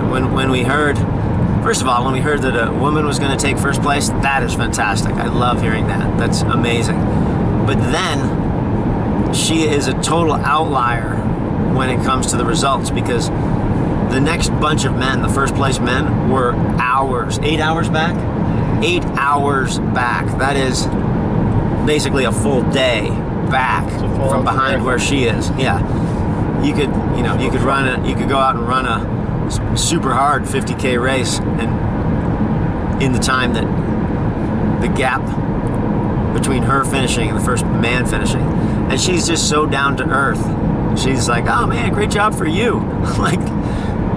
When we heard, first of all, when we heard that a woman was going to take first place, that is fantastic. I love hearing that. That's amazing. But then she is a total outlier when it comes to the results, because the next bunch of men, the first place men, were 8 hours back. 8 hours back. That is basically a full day back from behind where she is. Yeah, you could go out and run a super hard 50K race, and in the time that the gap between her finishing and the first man finishing, and she's just so down to earth. She's like, oh man, great job for you. Like,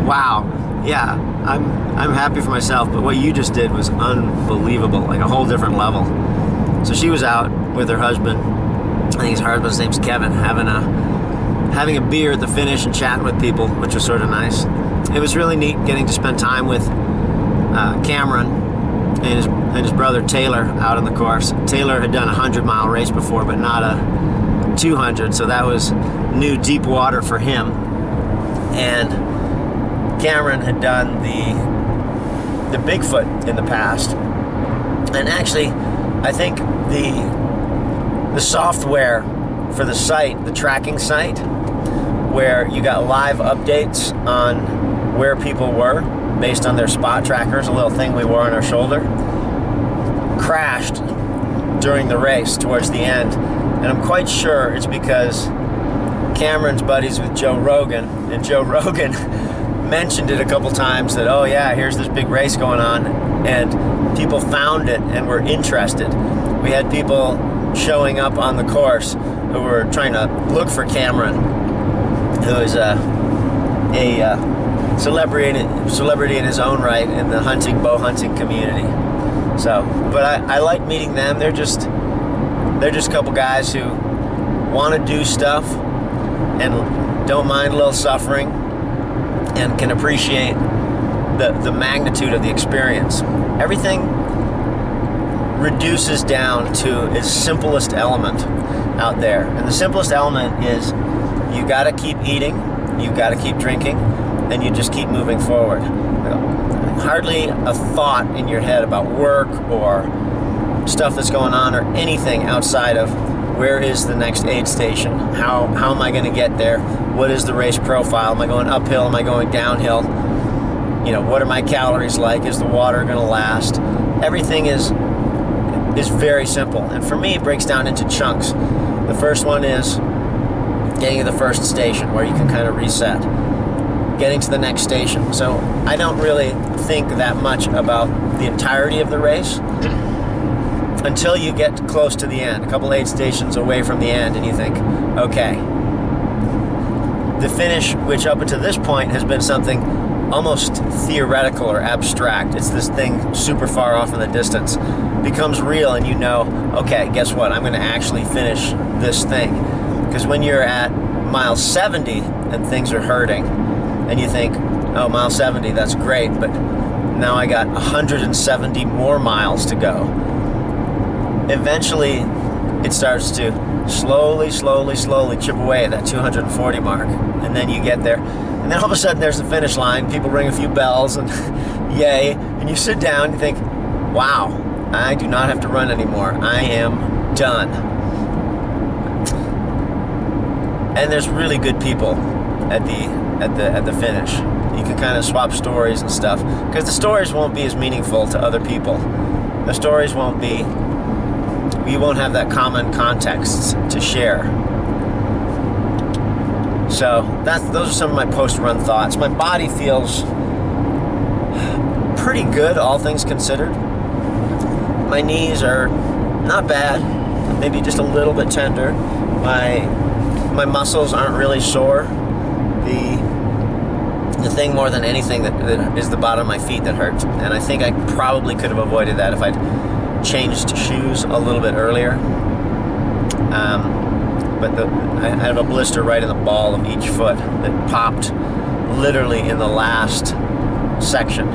wow, yeah, I'm happy for myself, but what you just did was unbelievable, like a whole different level. So she was out with her husband. I think his husband's name's Kevin, having a beer at the finish and chatting with people, which was sort of nice. It was really neat getting to spend time with Cameron and his brother Taylor out on the course. Taylor had done a 100-mile race before, but not a 200, so that was new deep water for him. And Cameron had done the Bigfoot in the past, and actually I think the software for the site, the tracking site, where you got live updates on where people were based on their spot trackers, a little thing we wore on our shoulder, crashed during the race towards the end. And I'm quite sure it's because Cameron's buddies with Joe Rogan, and Joe Rogan mentioned it a couple times that, oh yeah, here's this big race going on, and people found it and were interested. We had people showing up on the course who were trying to look for Cameron, who is a celebrity in his own right in the bow hunting community. So, but I like meeting them. They're just a couple guys who want to do stuff and don't mind a little suffering and can appreciate the magnitude of the experience. Everything reduces down to its simplest element out there. And the simplest element is you got to keep eating, you got to keep drinking, and you just keep moving forward. Hardly a thought in your head about work or stuff that's going on or anything outside of where is the next aid station? How am I going to get there? What is the race profile? Am I going uphill? Am I going downhill? You know, what are my calories like? Is the water going to last? Everything is very simple. And for me, it breaks down into chunks. The first one is getting to the first station where you can kind of reset. Getting to the next station. So I don't really think that much about the entirety of the race until you get close to the end, a couple aid stations away from the end, and you think, okay, the finish, which up until this point has been something almost theoretical or abstract. It's this thing super far off in the distance, becomes real, and you know, okay, guess what? I'm going to actually finish this thing. Because when you're at mile 70 and things are hurting, and you think, oh, mile 70, that's great, but now I got 170 more miles to go. Eventually, it starts to slowly chip away at that 240 mark, and then you get there, and then all of a sudden there's the finish line. People ring a few bells, and yay, and you sit down and you think, wow, I do not have to run anymore. I am done. And there's really good people at the finish. You can kind of swap stories and stuff, because the stories won't be as meaningful to other people. The stories won't be, we won't have that common context to share. So those are some of my post-run thoughts. My body feels pretty good, all things considered. My knees are not bad, maybe just a little bit tender. My muscles aren't really sore. The thing more than anything that is the bottom of my feet that hurts, and I think I probably could have avoided that if I'd changed shoes a little bit earlier. But I have a blister right in the ball of each foot that popped literally in the last section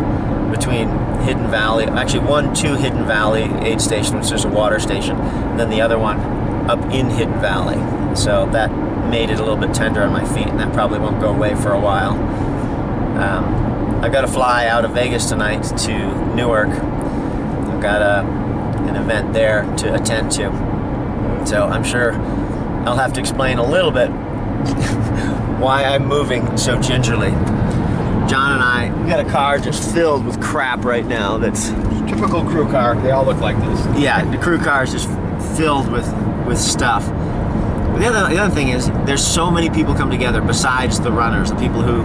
between Hidden Valley, actually two Hidden Valley aid station, which is a water station, and then the other one up in Hidden Valley. So that made it a little bit tender on my feet, and that probably won't go away for a while. I've got to fly out of Vegas tonight to Newark. I've got an event there to attend to. So I'm sure I'll have to explain a little bit why I'm moving so gingerly. John and I, we got a car just filled with crap right now. That's typical crew car. They all look like this. Yeah, the crew car is just filled with stuff. But the other thing is, there's so many people come together besides the runners, the people who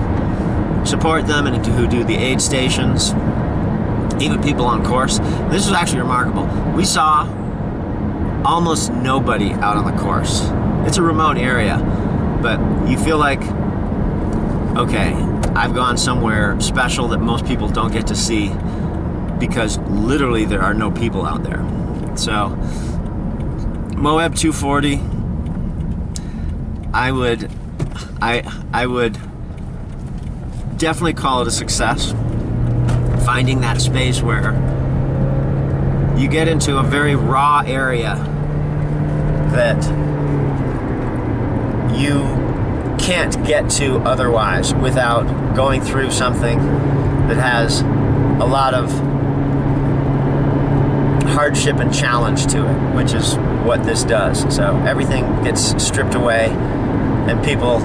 support them and who do the aid stations, even people on course. This is actually remarkable. We saw almost nobody out on the course. It's a remote area, but you feel like, okay, I've gone somewhere special that most people don't get to see, because literally there are no people out there. So Moab 240, I would definitely call it a success. Finding that space where you get into a very raw area that you can't get to otherwise without going through something that has a lot of hardship and challenge to it, which is what this does. So everything gets stripped away and people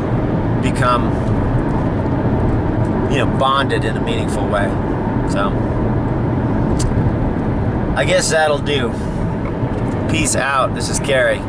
become, bonded in a meaningful way. So I guess that'll do. Peace out. This is Gary.